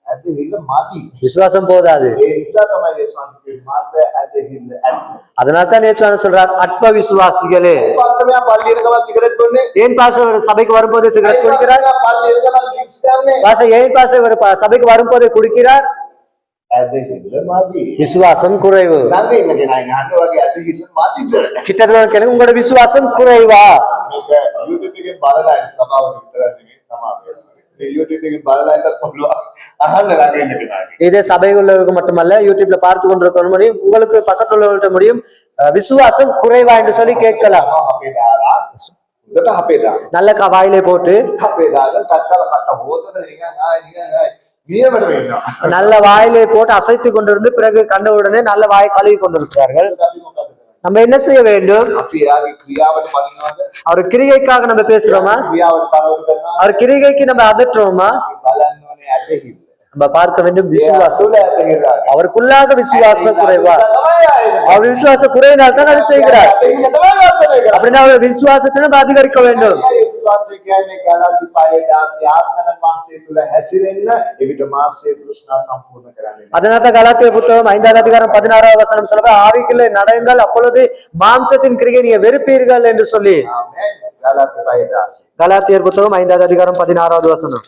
ඇදහිල්ල මදි. விசுவாசம் போதாது. ඒ නිසා තමයි යේසුස් වහන්සේ මාර්ගය ඇදහිල්ල ඇති. அதனால தான் இயேசுவானவர் சொல்றார், அற்ப விசுவாசிகளே. පාස්ටර්යා පල්ලියට ගමන් සිගරට් බොන්නේ. ஏன் பாஸ்டர் சபைக்கு வரும்போது சிகரெட் குடிக்கிறார்? පල්ලියට ගමන් ඩ්‍රින්ක්ස් ගන්නේ. பாஸ்டர் ஏன் பாஸ்டர் இவர் சபைக்கு வரும்போது குடிக்கிறார்? ඇදහිල්ල මදි. விசுவாசம் குறைவு. ළඟ ඉන්න කෙනා අහන්න වගේ ඇදහිල්ල මදිද? கிட்டத்தட்ட கேளுங்க, உங்களோட விசுவாசம் குறைவா? මේක YouTube එකෙන් බලලා සමාවට විතරක් නෙවෙයි සමාවට. මේ YouTube එකෙන් බලලා ඉන්නත් පුළුවන්. අහන්න ළඟ ඉන්න කෙනාගේ. இதே சபை உள்ளவருக்கு மட்டுமல்ல, யூடியூப்ல பார்த்து கொண்டிருக்க முடியும், உங்களுக்கு பக்கத்துல உள்ளவர்கிட்ட முடியும். விசுவாசம் குறைவா என்று சொல்லி கேட்கலாம். අපේ දාලා උඩට අපේ දාලා நல்ல வாயிலே போட்டு අපේ දාලා තත්කල කට හොදන නිකන් නියමට වෙනවා. நல்ல வாயிலே போட்டு அசைத்து கொண்டிருந்து பிறகு கண்ட உடனே நல்ல வாயை கழுவி கொண்டிருக்கிறார்கள். අපි මොකද කරන්නේ? நம்ம என்ன செய்ய வேண்டும்? අපි යාගේ ක්‍රියාවට බලිනවද? அவர் கிரிகைக்காக நம்ம பேசுறோமா? ක්‍රියාවට තරවටු කරනවා. அவர் கிரிகைக்கு நம்ம அதட்டுறோமா? බලන්න ඕනේ ඇදහිල්ල. நம்ம பார்க்க வேண்டும் விசுவாசம். සුල ඇදහිල්ල. அவருக்குள்ளாக விசுவாசம் குறைவா? තමයි ආයේ. அவர் விசுவாச குறையினால் தான் அதை செய்கிறார். ඇදහිල්ල තමයි වර්ධනය කරන්නේ. அப்படின்னா அவர் விசுவாசத்தை நம்ம அதிகரிக்க வேண்டும். යේසුස් වහන්සේ කියන්නේ ගලාති 5:16 ආත්මන මාසය තුල හැසිරෙන්න එවිට මාසයේ තෘෂ්ණා සම්පූර්ණ කරන්නේ. அதனால தான் கலாத்தியர் புத்தகம் 5ஆம் அதிகாரம் 16ஆம் வசனம் சொல்லுங்க, ஆவிக்குள்ளே நடங்கள், அப்பொழுது மாம்சத்தின் கிரியை நீங்க வெறுப்பீர்கள் என்று சொல்லி. ආමේන්. ගලාති 5:16. கலாத்தியர் புத்தகம் 5ஆம் அதிகாரம் 16வது வசனம்.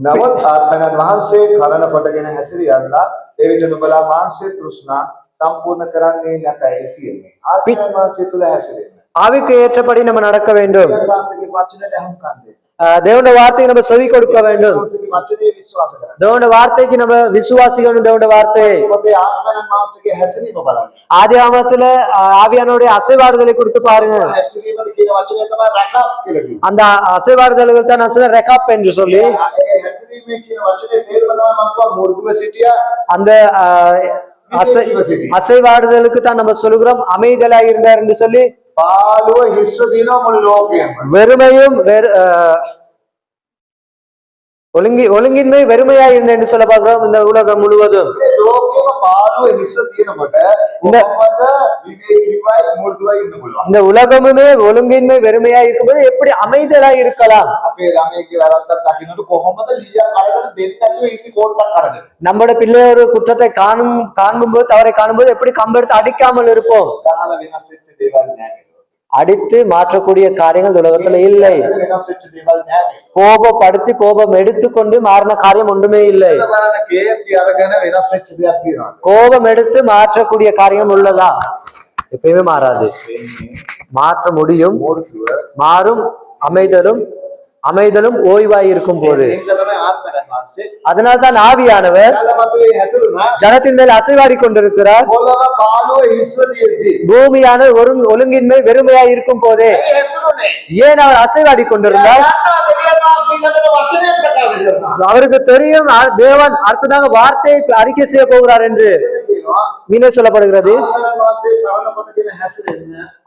නමුත් ආත්මයන් වහන්සේ කරන කොටගෙන හැසිරියල්ලා එවිට නුඹලා මාංශයේ තෘෂ්ණා සම්පූර්ණ කරන්නේ නැතයි කියන්නේ. ආත්මයන් වහන්සේ තුල හැසිරෙන්න. ஆவிக்கு ஏற்றபடி நம்ம நடக்க வேண்டும். වහන්සේගේ වචනයට අහුම්කම් දෙන්න. தேவனுடைய வார்த்தைக்கு நம்ம செவி கொடுக்க வேண்டும். වහන්සේගේ වචනේ විශ්වාස කරන්න. தேவனுடைய வார்த்தைக்கு நம்ம விசுவாசிக்கணும். தேவனுடைய வார்த்தை මොකද ආත්මයන් වහන්සේගේ හැසිරීම බලන්න. ஆதியாகமத்துல ஆவியானுடைய அசைவாடுதலை குறித்து பாருங்க. හැසිරීමද කියන වචනය තමයි රැකප් කියලා කියන්නේ. அந்த அசைவாடுதல்கள் தான் நான் சொல்ல ரெகாப் என்று சொல்லி. ඒ හැසිරීමේ කියන වචනේ තේරුම තමයි මම කිව්වා මු르දුව සිටියා. அந்த அசைவாடுதலுக்கு தான் நம்ம சொல்லுகிறோம் அமைதலாய் இருந்தார் என்று சொல்லி. පාළුව හිස්ව දිනව මුළු ලෝකයම. வெறுமையும் ஒழுங்கின்மை வெறுமையா இருந்தேன் என்று சொல்ல பார்க்கிறோம். இந்த உலகம் முழுவதும் මේ ලෝකෙම පාළුව හිස්ස තියෙනකොට කොහොමද විවේකීවයි මූර්ධවයි ඉන්න පුළුවන්. இந்த உலகமுமே ஒழுங்கின்மை வெறுமையா இருக்கும்போது எப்படி அமைதலா இருக்கலாம்? අපේ ළමයිගේ වැරද්දක් දකින්නට කොහොමද ලියක් අරගෙන දෙන්න නැතුව ඉන්නේ කෝට්ටක් අරගෙන. நம்மளோட பிள்ளை ஒரு குற்றத்தை காணும்போது தவறை காணும்போது எப்படி கம்பெடுத்து அடிக்காமல் இருப்போம்? ගහලා වෙනස් වෙච්ච දේවල් නැහැ. அடித்து மாற்றக்கூடிய காரியங்கள் உலகத்துல இல்லை. වෙනස් වෙච්ච දේවල් නැහැ. கோபப்படுத்தி கோபம் எடுத்துக்கொண்டு மாறின காரியம் ஒன்றுமே இல்லை. බලන්න කේන්ති අරගෙන වෙනස් වෙච්ච දෙයක් තියෙනවා. கோபம் எடுத்து மாற்றக்கூடிய காரியம் உள்ளதா? எப்பயுமே மாறாது. மாற்ற முடியும், மாறும். அமைதலும் ஓய்வாய் இருக்கும் போது. அதனால் தான் ஆவியானவர் ஜனத்தின் மேல் அசைவாடி கொண்டிருக்கிறார். பூமியான ஒழுங்கின்மை வெறுமையாய் இருக்கும் போதே ஏன் அவர் அசைவாடி கொண்டிருந்தார்? அவருக்கு தெரியும் தேவன் அடுத்ததாக வார்த்தையை அறிக்கை செய்ய போகிறார் என்று மீனே சொல்லப்படுகிறது.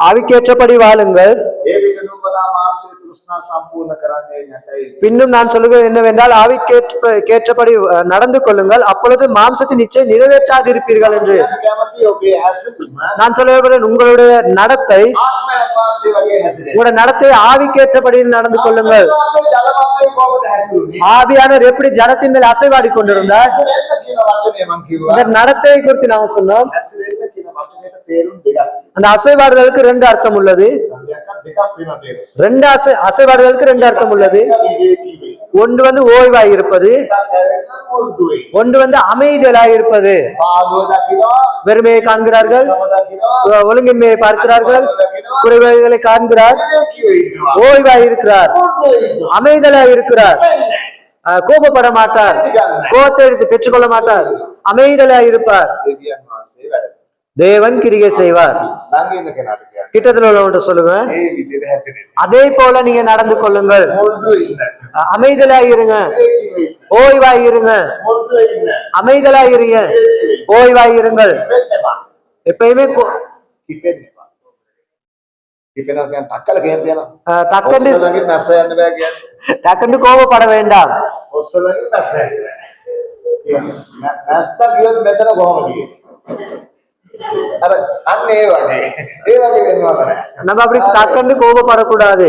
ஆவிக்கேற்றபடி வாழுங்கள். பின்னும் நான் சொல்லுகிறது என்னவென்றால் ஆவிக்கேற்றபடி நடந்து கொள்ளுங்கள், அப்பொழுது மாம்சத்தின் நிச்சய நிறைவேற்றாதிருப்பீர்கள் என்று. நான் சொல்லுகிறேன் உங்களுடைய நடத்தை ஆவிக்கேற்றபடி நடந்து கொள்ளுங்கள். ஆவியானவர் எப்படி ஜனத்தின் மேல் அசைவாடி கொண்டிருந்தார்? இந்த நடத்தை குறித்து நாங்கள் சொன்னோம். அந்த அசைவாடுதலுக்கு ரெண்டு அர்த்தம் உள்ளது. அசைவாடுதலுக்கு ரெண்டு அர்த்தம் உள்ளது. ஒன்று வந்து ஓய்வாய் இருப்பது, ஒன்று வந்து அமைதலாய் இருப்பது. வெறுமையை காண்கிறார்கள், ஒழுங்கின்மையை பார்க்கிறார்கள், குறைவுகளை காண்கிறார். ஓய்வாய் இருக்கிறார், அமைதலாய் இருக்கிறார், கோபப்பட மாட்டார், கோபத்தை எடுத்து பெற்றுக்கொள்ள மாட்டார், அமைதலாய் இருப்பார். தேவன் கிரியை செய்வார். கிட்டத்துல உள்ளவங்க சொல்லுங்க, அதே போல நீங்க நடந்து கொள்ளுங்கள். அமைதலாய் இருங்க, ஓய்வாய் இருங்க. அமைதலாய் இருங்க, ஓய்வாய் இருங்கள். எப்பயுமே டக்குன்னு கோபப்பட வேண்டாம். நம்ம அப்படி டக்குன்னு கோபப்படக்கூடாது.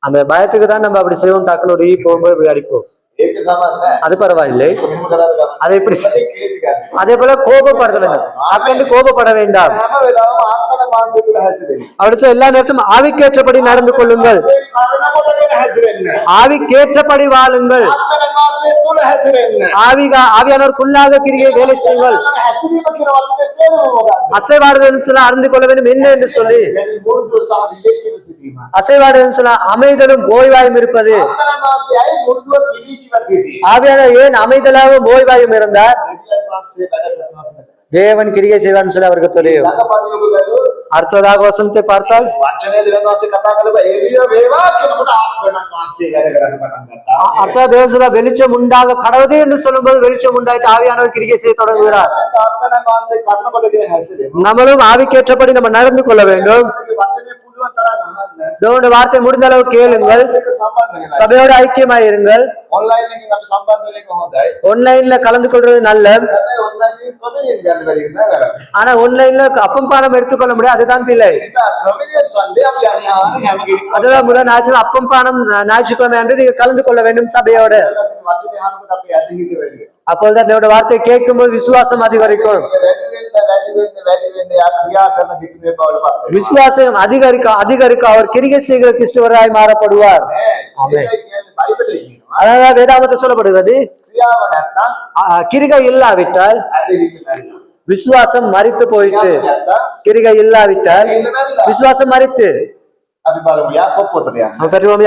அந்த பயத்துக்கு தான் நம்ம அப்படி செய்வோம். டக்குன்னு ஒரு போகும்போது அடிப்போம், அது பரவாயில்லை. அதை எப்படி அதே போல கோபப்பட வேண்டும், டக்குன்னு கோபப்பட வேண்டாம். அப்படி சொல்ல எல்லா நேரத்தும் ஆவிக்கேற்றபடி நடந்து கொள்ளுங்கள், ஆவிக்கேற்றபடி வாழுங்கள். ஆவியானவருக்குள்ளாக கிரியை வேலை செய்யுங்கள். அசைவாடுதல் சொல்ல அறிந்து கொள்ள வேண்டும் என்ன என்று சொல்லி, அசைவாடுதல் சொல்ல அமைதலும் ஓய்வாயும் இருப்பது. ஆவியானவர் ஏன் அமைதலாகவும் ஓய்வாயும் இருந்தார்? தேவன் கிரியை செய்வார் சொல்லி அவருக்கு தெரியும். அடுத்ததாக வசனத்தை பார்த்தால் வெளிச்சம் உண்டாக கடவுது என்று சொல்லும்போது வெளிச்சம் உண்டாயிட்டு ஆவியானவர் கிரியை செய்ய தொடங்குகிறார். நம்மளும் ஆவிக்கேற்றபடி நம்ம நடந்து கொள்ள வேண்டும். தேவனுடைய வார்த்தை முடிந்த அளவு கேளுங்கள், சபையோட ஐக்கியமாயிருங்கள். ஆன்லைன்ல கலந்து கொள்றது நல்ல, ஆனா ஆன்லைன்ல அப்பம் பானம் எடுத்துக்கொள்ள முடியாது, அதுதான் பிள்ளை. அதுதான் முதல் ஞாயிற்று அப்பம் பானம் ஞாயிற்றுக்கிழமை அன்று நீங்க கலந்து கொள்ள வேண்டும் சபையோட. அப்போதுதான் தேவனுடைய வார்த்தை கேட்கும் போது விசுவாசம் அதிகரிக்கும். விசுவாசம் அதிகரிக்க அவர் கிரியை செய்கிற கிறிஸ்துவராய் மாறப்படுவார். அதனால வேதாகமத்தில் சொல்லப்படுகிறது, கிரிகை இல்லாவிட்டால் விசுவாசம் மரித்து போயிட்டு. கிரிகை இல்லாவிட்டால் விசுவாசம் மரித்து.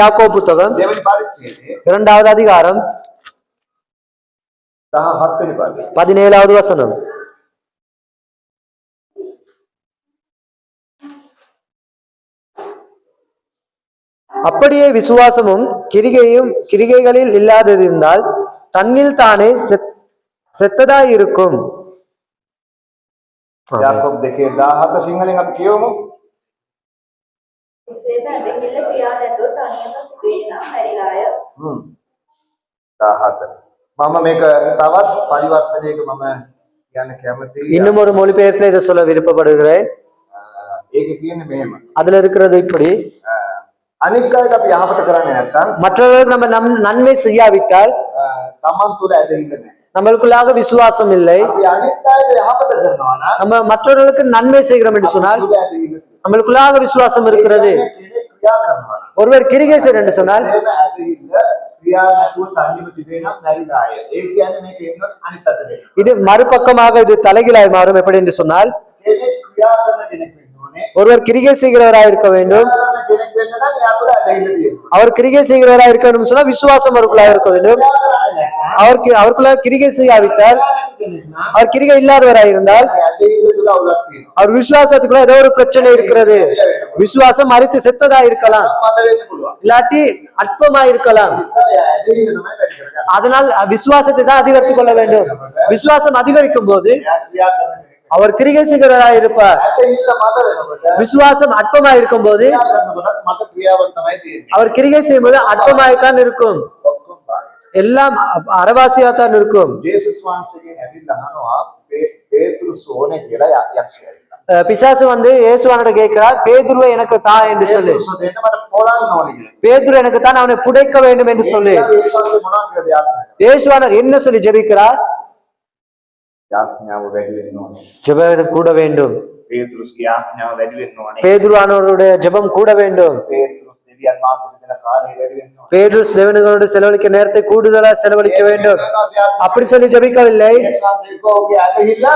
யாக்கோபு புத்தகம் 2வது அதிகாரம் 17வது வசனம். அப்படியே விசுவாசமும் கிரிகைகளில் இல்லாதிருந்தால் தன்னில் தானே செத்ததாயிருக்கும். யாக்கோபு 2:17 සිංහලෙන් අපි කියවමු. ඇදහිල්ල ක්‍රියා නැතුව තනියම සිදුවේ නම් මැරිලාය. 14. මම මේක තවත් පරිවර්තනයක මම කියන්න කැමතියි. இன்னும் ஒரு மொழிபெயர்ப்புல இதை சொல்ல விருப்பப்படுகிறேன். ඒක කියන්නේ මෙහෙම. அதுல இருக்கிறது இப்படி, අනික් අයට අපි යහපත කරන්නේ නැත්නම් மற்றவர்களுக்கு நம்ம நன்மை செய்யாவிட்டால் තමන් තුළ ඇදහිල්ල නැහැ. நம்மளுக்குள்ளாக விசுவாசம் இல்லை. අපි අනිත් අයට යහපත කරනවා නම් நம்ம மற்றவர்களுக்கு நன்மை செய்கிறோம் என்று சொன்னால் තුළ ඇදහිල්ල තියෙනවා. நம்மளுக்குள்ளாக விசுவாசம் இருக்கிறது. කෙනෙක් ක්‍රියා කරනවා. ஒருவர் கிரிகை செய்கிறார் என்று சொன்னால் ඒම ඇදහිල්ල ක්‍රියා නැතුව තනියම තිබේ නම් මැරිලාය. ඒ කියන්නේ මේක එන්නේ අනිත් අතට. இது மறுபக்கமாக இது தலைகீழாய் மாறும். எப்படி என்று சொன்னால் කෙනෙක් ක්‍රියා කරන කෙනෙක් වෙන්න ඕනේ. ஒருவர் கிரிகை செய்கிறவராய் இருக்க வேண்டும். ක්‍රියා කරන කෙනෙක් වෙන්න නම් එයා තුළ ඇදහිල්ල තියෙනවා. அவர் கிரிகை செய்கிறவராய் இருக்க வேண்டும் சொன்னால் விசுவாசம் அவருக்குள்ளாக இருக்க வேண்டும். ක්‍රියා කරන්නේ නැත්නම් அவருக்குள்ள கிரிகை செய்யாவிட்டால், ක්‍රියා නැති කෙනෙක් නම් அவர் கிரிகை இல்லாதவராய் இருந்தால் ඇදහිල්ල තුළ අවුලක් තියෙනවා. அவர் விசுவாசத்துக்குள்ள ஏதோ ஒரு பிரச்சனை இருக்கிறது. விசுவாசம் மறித்து செத்ததா இருக்கலாம், මත වෙන්න පුළුවන්. இல்லாட்டி அற்பமா இருக்கலாம். නිසා එයා ඇදහිල්ල තමයි වැඩි කරගන්නේ. அதனால் விசுவாசத்தை தான் அதிகரித்துக் கொள்ள வேண்டும். விசுவாசம் அதிகரிக்கும் போது එයා ක්‍රියා කරන කෙනෙක්. அவர் கிரிகை செய்கிறவராய் இருப்பார். ඇදහිල්ල මත වෙනකොට விசுவாசம் அற்பமா இருக்கும் போது ක්‍රියා කරනකොට මත ක්‍රියාවන් තමයි තියෙන්නේ. அவர் கிரிகை செய்யும்போது அற்பமாய்த்தான் இருக்கும், ඔක්කොම බාහිර. எல்லாம் அறவாசியாத்தான் இருக்கும். ජේසුස් වහන්සේගෙන් ඇවිල්ලා අහනවා පේතුරුස් ඕනේ කියලා යක්ෂයා. பிசாசு வந்து இயேசுவானிடம் கேட்கிறார், பேதுருவை எனக்கு தா என்று சொல்லி. පේතුරුස් දෙන්න මට පොළන්න ඕනේ කියලා. பேதுரு எனக்கு தான் அவனை புடைக்க வேண்டும் என்று சொல்லி. ජේසුස් වහන්සේ මොනවද කියලා යාඥා. இயேசுவானர் என்ன சொல்லி ஜெபிக்கிறார்? යාඥාව වැඩි වෙන්න ඕනේ. ஜெபம் கூட வேண்டும். පේතුරුස්ගේ යාඥාව වැඩි වෙන්න ඕනේ. பேதுருவானவருடைய ஜெபம் கூட வேண்டும். පේතුරුස් දෙවියන් වහන්සේට දෙන කාලය වැඩි වෙන්න ඕනේ. பேதுரு தேவனோடு செலவழிக்க நேரத்தை கூடுதலா செலவழிக்க வேண்டும். அப்படி சொல்லி ஜெபிக்கவில்லை. ජේසුස් වහන්සේගේ ඇදහිල්ල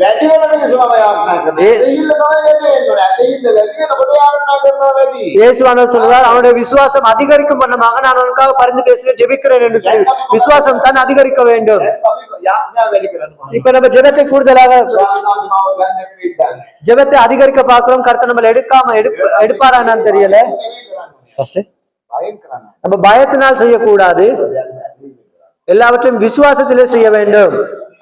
වැඩි වෙන මිනිස්සු මම යාඥා කරනවා. ඇදහිල්ල තමයි වැඩි වෙන්න ඕනේ. ඇදහිල්ල වැඩි වෙනකොට යාඥා කරනවා වැඩි. இயேசுவானவர் சொல்றார், அவனுடைய விசுவாசம் அதிகரிக்கும் பண்ணமாக நான் அவனுக்காக பரிந்து பேசுகிறேன், ஜெபிக்கிறேன் என்று சொல்லி. விசுவாசம் தான் அதிகரிக்க வேண்டும். අපි යාඥාව වැඩි කරනවා. இப்ப நம்ம ஜெபத்தை கூடுதலாக යාඥාව මාව ගන්න නැති ஜெபத்தை அதிகரிக்க பாக்குறோம். கர்த்தர் நம்மள எடுப்பாரா என்னன்னு தெரியல. ஃபர்ஸ்ட் බයෙන් කරන්න. நம்ம பயத்தினால் செய்யக்கூடாது, எல்லாவற்றையும் விசுவாசத்திலே செய்ய வேண்டும்.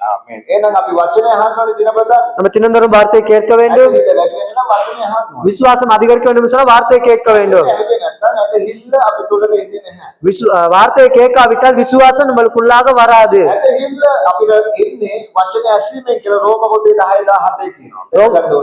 ආමේන්. එහෙනම් අපි වචනය අහන්න ඕනේ දිනපතා. நம்ம தினந்தோறும் வார்த்தை கேட்க வேண்டும். ඒක වැඩි වෙන්න නම් වචනය අහන්න ඕනේ. விசுவாசம் அதிகரிக்க வேண்டும் சொன்னா வார்த்தையை கேட்க வேண்டும். ඇහෙන්නේ නැත්නම් ඇදහිල්ල අපි තුලට එන්නේ නැහැ. வார்த்தையை கேட்காவிட்டால் விசுவாசம் நம்மளுக்குள்ளாக வராது. ඇදහිල්ල අපිට එන්නේ වචනය ඇසීමෙන් කියලා රෝම පොතේ 10:17 කියනවා.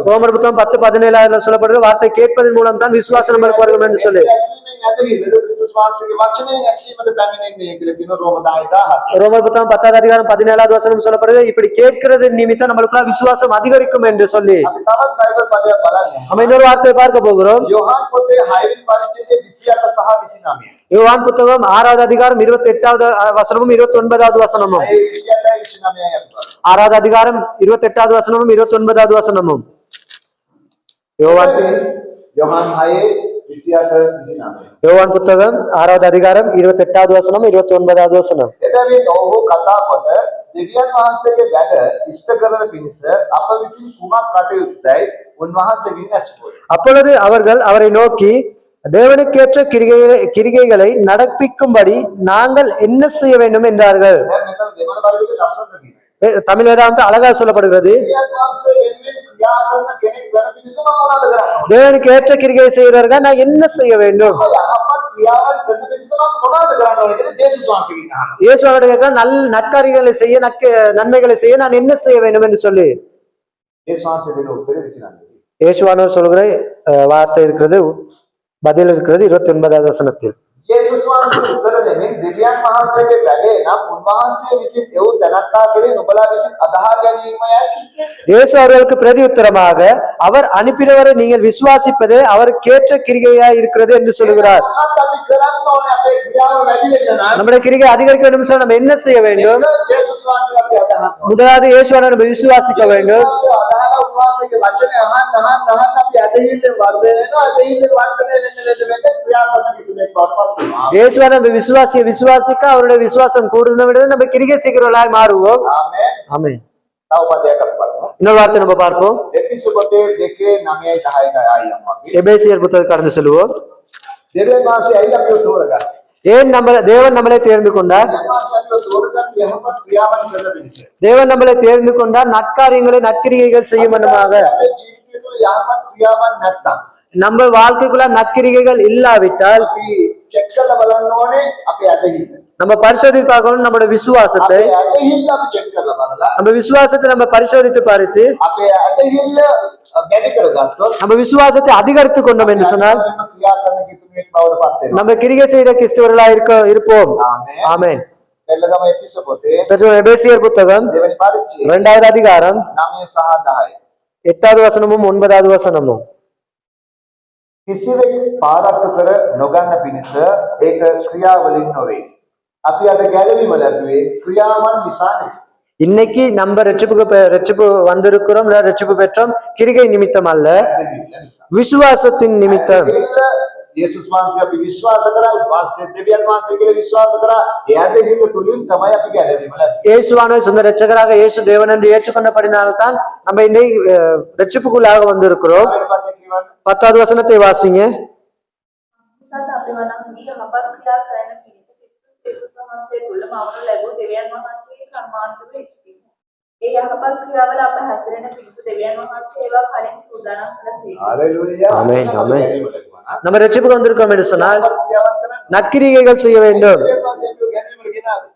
ரோமர் புத்தகம் 10:17 சொல்லப்படுற வார்த்தை கேட்பதன் மூலம் தான் விசுவாசம் நம்மளுக்கு வரும் என்று சொல்லி. ඇසීමෙන් ඇදහිල්ල ක්‍රිස්තුස් වහන්සේගේ වචනයෙන් ඇසීමද පැමිණෙන්නේ කියලා කියන රෝම 10:17. ரோமர் புத்தகம் 10வது அதிகாரம் 17வது வசனம் சொல்லப்படுது, இப்படி கேட்கிறது நிமித்தம் நம்மளுக்குள்ள விசுவாசம் அதிகரிக்கும் என்று சொல்லி. අපි තවත් බයිබල් පදයක් බලන්න. நம்ம இன்னொரு வார்த்தையை பார்க்க போகிறோம். යෝහන් පොතේ 6 වෙනි පරිච්ඡේදයේ 28 සහ 29. யோவான் புத்தகம் 6வது அதிகாரம் 28வது வசனமும் 29வது வசனமும். ඒ 28 29 යනවා. 6வது அதிகாரம் 28வது வசனமும் 29வது வசனமும். யோவான் යෝහන් 6 28 29. யோவான் புத்தகம் 6வது அதிகாரம் 28வது வசனம் 29வது வசனம். එබැවින් ඔහු කතා කොට දෙවියන් වහන්සේගේ වැඩ ඉෂ්ට කරන පිණිස අප විසින් කුමක් කටයුත්තයි උන්වහන්සේගෙන් ඇසුවෝය. அப்பொழுது அவர்கள் அவரை நோக்கி, தேவனுக்கேற்ற கிரிகைகளை நடப்பிக்கும்படி நாங்கள் என்ன செய்ய வேண்டும் என்றார்கள். දැන් මෙතන දෙමළ බයිබලයේ ලස්සනට කියනවා. தமிழ் வேதாந்தம் அழகா சொல்லப்படுகிறது. දෙවියන් වහන්සේ වෙනුවෙන් ක්‍රියා කරන කෙනෙක් වෙන පිණිස මම මොනවද කරන්නේ? தேவனுக்கு ஏற்ற கிரிகை செய்கிறவர்கள் நான் என்ன செய்ய வேண்டும்? යහපත් ක්‍රියාවන් කරන පිණිස මම මොනවද කරන්න ඕනේ කියලා ජේසුස් වහන්සේගෙන් අහනවා. இயேசுவோட கேட்க நற்காரியங்களை செய்ய நன்மைகளை செய்ய நான் என்ன செய்ய வேண்டும் என்று சொல்லி. ඒ ශාන්ති දෙන උත්තරේ 29. இயேசுவானவர் சொல்கிற வார்த்தை இருக்கிறது, பதில் இருக்கிறது 29வது வசனத்தில். ජේසුස් වහන්සේ උත්තර දෙමින් දෙවියන් වහන්සේගේ වැඩේ නම් උන්වහන්සේ විසින් එව් තැනත්තා කෙරේ නුඹලා විසින් අදහා ගැනීමයි කිව්වේ. இயேசு அவர்களுக்கு பிரதி உத்தரமாக, அவர் அனுப்பினவரை நீங்கள் விசுவாசிப்பதே அவருக்கேற்ற கிரிகையாய் இருக்கிறது என்று சொல்கிறார். අපි කරන්න ඕනේ අපේ ක්‍රියාව වැඩි වෙන්න නම් நம்முடைய கிரிகை அதிகரிக்க வேண்டும் சொன்னா நம்ம என்ன செய்ய வேண்டும்? ජේසුස් වහන්සේ අපි අදහන්න ඕනේ. முதலாவது இயேசுவான நம்ம விசுவாசிக்க வேண்டும். ජේසුස් අදහන උන්වහන්සේගේ වචනේ අහන්න අපි ඇදහිල්ලෙන් වර්ධනය වෙනවා. ඇදහිල්ලෙන් වර්ධනය වෙන්න ක්‍රියා කරන කෙනෙක් බවටපත් වෙනවා. இயேசுவை நம்ம விசுவாசிக்க அவருடைய விசுவாசம் கூடுதலை விட நம்ம கிரிகை செய்கிறவர்களாய் மாறுவோம். ආමේන්. ஆமென். තව පදයක් අපි බලමු. இன்னொரு வார்த்தை நம்ம பார்ப்போம். එපිසු පොතේ 2:9-10 ආයම්මා. எபேசியர் புத்தகம் கடந்து செல்வோம். දෙවියන් වහන්සේ ඇයි අපිව තෝරගන්නේ? ஏன் தேவன் நம்மளை தேர்ந்து கொண்டார்? දෙවියන් වහන්සේ අපිව තෝරගන්නේ යහපත් ක්‍රියාවන් කරන පිණිස. தேவன் நம்மளை தேர்ந்து கொண்டார் நற்காரியங்களை நற்கிரிகைகள் செய்யும் வண்ணமாக. අපේ ජීවිතය තුළ යහපත් ක්‍රියාවන් නැත්නම් நம்ம வாழ்க்கைக்குள்ள நற்கிரிகைகள் இல்லாவிட்டால் අපි චෙක් කරලා බලන්න ඕනේ අපේ ඇදහිල්ල. நம்ம பரிசோதித்து பார்க்கணும் நம்மளோட விசுவாசத்தை. අපේ ඇදහිල්ල අපි චෙක් කරලා බලලා நம்ம விசுவாசத்தை நம்ம பரிசோதித்து பார்த்து අපේ ඇදහිල්ල වැඩි කරගත්තොත් நம்ம விசுவாசத்தை அதிகரித்து கொண்டோம் என்று சொன்னால் ක්‍රියා කරන කිතුමෙක් බවට පත් වෙනවා. நம்ம கிரிகை செய்கிற கிறிஸ்தவர்களா இருப்போம். ஆமென். එල්ලගම එපිසෝ පොතේ பெற்றோர் எபேசியர் புத்தகம் දෙවෙනි පරිච්ඡේදය 2வது அதிகாரம் 9 සහ 10. 8வது வசனமும் 9வது வசனமும். කිසිවෙක් පාරට්ටු කර නොගන්න පිණිස ඒක ක්‍රියාවලින් නොවේ. අපි අද ගැලවීම ලැබුවේ ක්‍රියාවන් නිසා නෙවෙයි. இன்னைக்கு நம்ம ரட்சிப்பு வந்திருக்கிறோம், ரட்சிப்பு பெற்றோம் கிரிகை நிமித்தம் அல்ல, விசுவாசத்தின் நிமித்தம். යේසුස් වහන්සේ අපි විශ්වාස කරා, වාස්තව දෙවියන් වහන්සේ කියලා විශ්වාස කරා. ඒ ඇදහිල්ල තුලින් තමයි අපි ගැලවීම ලැබෙන්නේ. இயேசுவான சொந்த ரட்சகராக இயேசு தேவன் என்று ஏற்றுக்கொண்டபடினால்தான் நம்ம இன்னைக்கு ரட்சிப்புக்குள்ளாக வந்திருக்கிறோம். 10வது வசனத்தை வாசிங்க. සත් අපේ වනාන්දී යහපත් ක්‍රියා කරන පිණිස ක්‍රිස්තුස් වහන්සේ තුළම අවුරු ලැබූ දෙවියන් වහන්සේගේ කර්මාන්තව ඉස්තියි. ඒ යහපත් ක්‍රියාවල අප හැසිරෙන පිණිස දෙවියන් වහන්සේ ඒවා කලින් සූදානම් කළ සේක. ஹalleluya. ஆமென், ஆமென். நம்ம ரட்சிப்புக்கு வந்திருக்கோம் என்று சொன்னால் நற்கிரிகைகள் செய்ய வேண்டும்.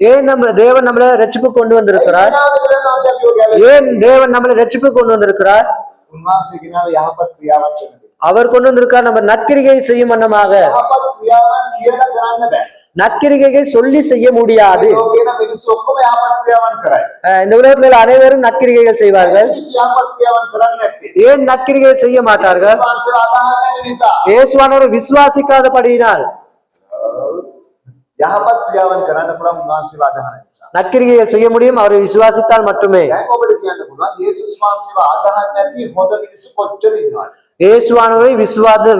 ஏன் நம்ம தேவன் நம்மள ரட்சிப்புக்கு கொண்டு வந்திருக்கிறார்? ஏன் தேவன் நம்மள ரட்சிப்புக்கு கொண்டு வந்திருக்கிறார்? උන්වහන්සේ කියනවා යහපත් ක්‍රියාවන් කරන්න. அவர் கொண்டு வந்திருக்கார் நம்ம நற்கிரிகை செய்யும் வண்ணமாக. යහපත් ක්‍රියාවන් කියලා කරන්න බෑ. நற்கிரிகையை சொல்லி செய்ய முடியாது. ලෝකේන මිනිස්සු ඔක්කොම යහපත් ක්‍රියාවන් කරයි. இந்த உலகத்தில் உள்ள அனைவரும் நற்கிரிகைகள் செய்வார்கள். මිනිස්සු යහපත් ක්‍රියාවන් කරන්නේ නැත්තේ. ஏன் நற்கிரிகை செய்ய மாட்டார்கள்? විශ්වාසය ආදාහන නිසා. இயேசுவானவர் விசுவாசிக்காதபடியினால். යහපත් ක්‍රියාවන් කරන්න පුළුවන් උන්වහන්සේව ආදාහන නිසා. நற்கிரிகையை செய்ய முடியும் அவரை விசுவாசித்தால் மட்டுமே. දැන් ඔබට කියන්න පුළුවන් යේසුස් වහන්සේව ආදාහන නැති හොඳ මිනිස්සු කොච්චර ඉන්නවද? இயேசுவானவரை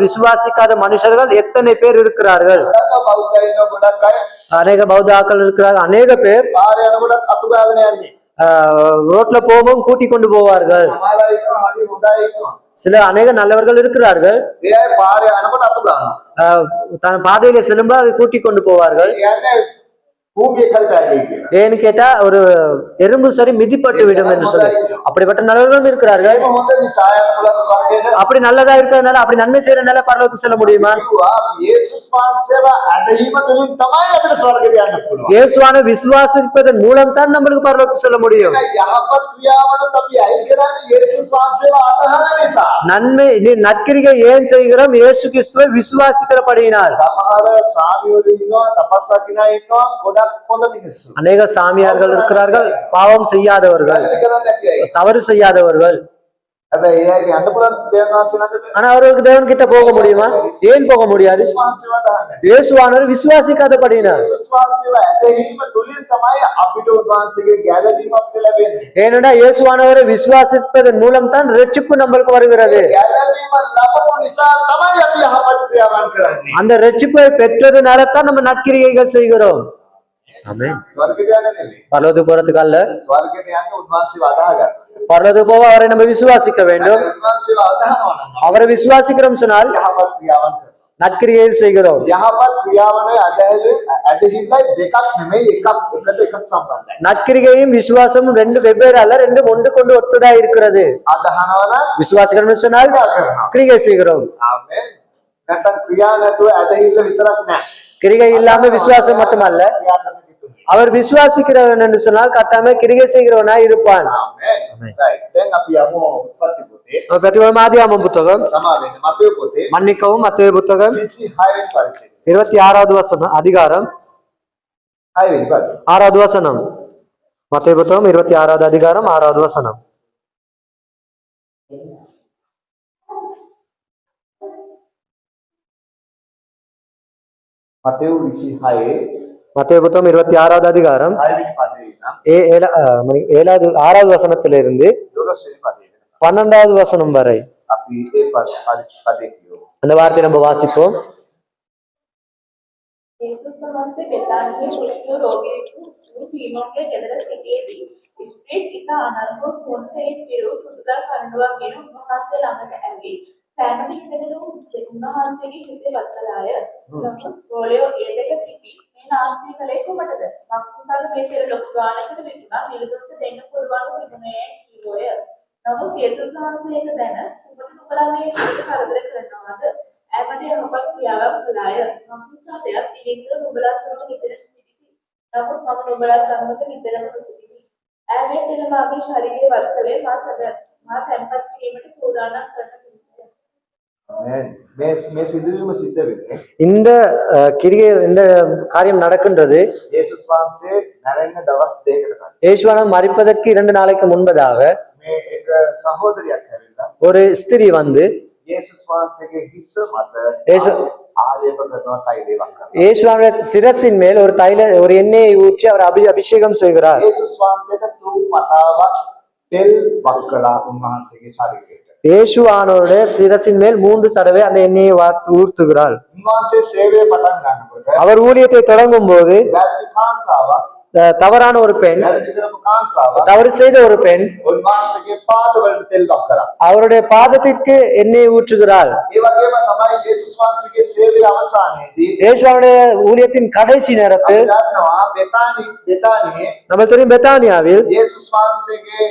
விசுவாசிக்காத மனுஷர்கள் எத்தனை பேர் இருக்கிறார்கள்? බෞද්ධයින් ගොඩක් අය அநேக பௌத்தாக்கள் இருக்கிறார்கள். அநேக பேர் පාරේ යනකොට අතු ගාගෙන යන්නේ. ரோட்ல போகவும் கூட்டி கொண்டு போவார்கள். සමහර අය ඉන්නවා හරි හොඳයි ඉන්නවා. சில அநேக நல்லவர்கள் இருக்கிறார்கள். ඒ අය පාරේ යනකොට අතු ගන්නවා. தன் பாதையில செல்லும்ப அதை கூட்டி கொண்டு போவார்கள். යන්නේ භූමිය කල්පයයි කියලා. ஏன்னு கேட்டா ஒரு எறும்பு சரி மிதிப்பட்டு விடும் என்று சொல்லி அப்படிப்பட்ட நல்லவர்களும் இருக்கிறார்கள். ඒක හොඳ නිසා යනකොට ස්වර්ගයට அப்படி நல்லதா இருக்கிறதுனால அப்படி நன்மை செய்யறதுனால பரலோகத்துக்கு செல்ல முடியுமா? කිව්වා යේසුස් වහන්සේව අදහිම තුලින් තමයි අපිට ස්වර්ගයට යන්න පුළුවන්. இயேசுவான விசுவாசிப்பதன் மூலம் தான் நம்மளுக்கு பரலோகத்துக்கு செல்ல முடியும். යහපත් ක්‍රියාවලට අපි අයි කරන්නේ යේසුස් වහන්සේව ආදාහන නිසා. நன்மை நற்கிரிகை ஏன் செய்கிறோம்? இயேசு கிறிஸ்துவை விசுவாசிக்கிறபடியினால். සමහර සාමියෝරු ඉන්නවා, තපස් රකින්න ඉන්නවා, ගොඩක් හොඳ මිනිස්සු. அநேக சாமியார்கள் இருக்கிறார்கள், பாவம் செய்யாதவர்கள், වැඩි කරන්නේ නැති අය. தவறு செய்யாதவர்கள். හැබැයි ඒ අයගේ යන්න පුළුවන් දේවල් වහන්සේ ළඟට ஆனா அவர்களுக்கு தேவன் கிட்ட போக முடியுமா? ஏன் போக முடியாது? යේසුස් වහන්සේව ආදාහන. இயேசுவானவர் விசுவாசிக்காதபடியினால். යේසුස් වහන්සේව ඇදහිම තුලින් තමයි අපිට උන්වහන්සේගේ ගැලවීම අපිට ලැබෙන්නේ. ஏனென்றா இயேசுவானவரை விசுவாசிப்பதன் மூலம் தான் ரட்சிப்பு நம்மளுக்கு வருகிறது. ගැලවීම ලැබපු නිසා තමයි අපි යහපත් ක්‍රියාවන් කරන්නේ. அந்த ரட்சிப்பை பெற்றதுனால தான் நம்ம நற்கிரிகைகள் செய்கிறோம். ஆமென். ස්වර්ගයට යන්නේ නෙමෙයි. பரலோகத்துக்கு போறதுக்கு அல்ல, ස්වර්ගයට යන්නේ උන්වහන්සේව අදාහ ගන්න. பரலோகத்துக்கு போக அவரை நம்ம விசுவாசிக்க வேண்டும். උන්වහන්සේව අදාහනවා නම් அவரை விசுவாசிக்கிறோம் சொன்னால் යහපත් ක්‍රියාවන් කරනවා. நற்கிரியை செய்கிறோம். යහපත් ක්‍රියාවනේ ඇදහිල්ලයි දෙකක් නෙමෙයි එකක් සම්බන්ධයි. நற்கிரிகையும் விசுவாசமும் ரெண்டு வெவ்வேறு அல்ல, ரெண்டும் ஒன்று கொண்டு ஒத்ததா இருக்கிறது. අදහනවා නම් விசுவாசிக்கிறோம் சொன்னால் கிரிகை செய்கிறோம். ආමෙන්. නැත්නම් ක්‍රියා නැතුව ඇදහිල්ල විතරක් නෑ. கிரிகை இல்லாம விசுவாசம் மட்டுமல்ல, ක්‍රියා කරන කිතුනේ. அவர் விசுவாசிக்கிறவன் என்று சொன்னால் கட்டாம கிரிகை செய்கிறவனா இருப்பான். ආමෙන්. right. දැන් අපි යමු උප්පත්ති පොතේ. பெற்றோர் ஆதியாகமம் புத்தகம், සමාවෙන්න මතේ පොතේ மன்னிக்கவும் மத்தேயு புத்தகம் 26 වෙනි පරිච්ඡේදය. 26வது வசனம் அதிகாரம் 6 වෙනි පරිච්ඡේදය. 6வது வசனம். மத்தேயு புத்தகம் 26வது அதிகாரம் 6வது வசனம். මතේ 26 மத்தேயு புத்தகம் 26வது அதிகாரம் 6 වෙනි පදේ ඉඳන් 6வது வசனத்திலிருந்து 12 වෙනි පදේ. 12வது வசனம் வரை අපි ඒ පදේ කියමු. அந்த வார்த்தையை நம்ம வாசிப்போம். යේසුස් වහන්සේ බෙතානියේ කුෂ්ඨ රෝගියෙකු සීමෝන්ගේ ගෙදර සිටියේදී ස්ප්‍රිට් එක අනර්ගෝ සොන්තේ පිරු සුදුදා කරඬුවක් ගෙන උන්වහන්සේ ළඟට ඇවිත් පෑනට ඉඳගෙන උන්වහන්සේගේ හිසේ වත්තලාය. නමුත් රෝලියෝ ඒ දෙක පිපි මේ නාස්ති කලේ කොමටද? මක්සල් මේ පෙර ලොකු ගානකට විකුණා නිලුදුන්ට දෙන්න පුළුවන් තිබුණේ කිව්වය. නමුත් යේසුස් වහන්සේ ඒක දැන උඹට නුඹලා මේ ශරීර කරදර කරනවාද? ක්‍රියාවක් කළාය. මම නිසා දෙයක් තීන්දුව නුඹලා සමග නිතර සිටිති. නමුත් මම නුඹලා සමග නිතරම නොසිටිමි. ඈ දෙල මාගේ ශරීරය වත් කළේ මා තැන්පත් කිරීමට සූදානම් කරන පිණිසය. මේ සිදුවීම සිද්ධ වෙන්නේ இந்த கிரியை இந்த காரியம் நடக்கின்றது යේසුස් වහන්සේ නැරෙන්න දවස් දෙකකට කලින්. இயேசுவானவர் மரிப்பதற்கு 2 நாளைக்கு முன்பதாக මේ එක සහෝදරියක් ඇවිල්ලා ஒரு ஸ்திரீ வந்து යේසුස් වහන්සේගේ හිස මත යේසු- ආලේප කරනවා තෛලයක් කරනවා. இயேசுவானுடைய சிரசின் மேல் ஒரு எண்ணெயை ஊற்றி அவர் அபிஷேகம் செய்கிறார். යේසුස් වහන්සේට තුන් වතාවක් තෙල් වක්කලා උන්වහන්සේගේ ශරීරයට. இயேசுவானவருடைய சிரசின் மேல் 3 தடவை அந்த எண்ணெயை ஊர்த்துகிறார். උන්වහන්සේ සේවය පටන් ගන්නකොට அவர் ஊழியத்தை தொடங்கும் போது වැරදි කාන්තාවක් தவறான ஒரு பெண், වැරදි කරපු කාන්තාවක් தவறு செய்த ஒரு பெண் උන්වහන්සේගේ පාදවලට තෙල් වක්කලා. அவருடைய பாதத்திற்கு எண்ணெயை ஊற்றுகிறாள். ඒ වගේම තමයි යේසුස් වහන්සේගේ සේවය අවසානයේදී இயேசுவானுடைய ஊழியத்தின் கடைசி අපි நேரத்தில் දන්නවා බෙතානියේ நம்ம தெரியும் பெத்தானியாவில் යේසුස් වහන්සේගේ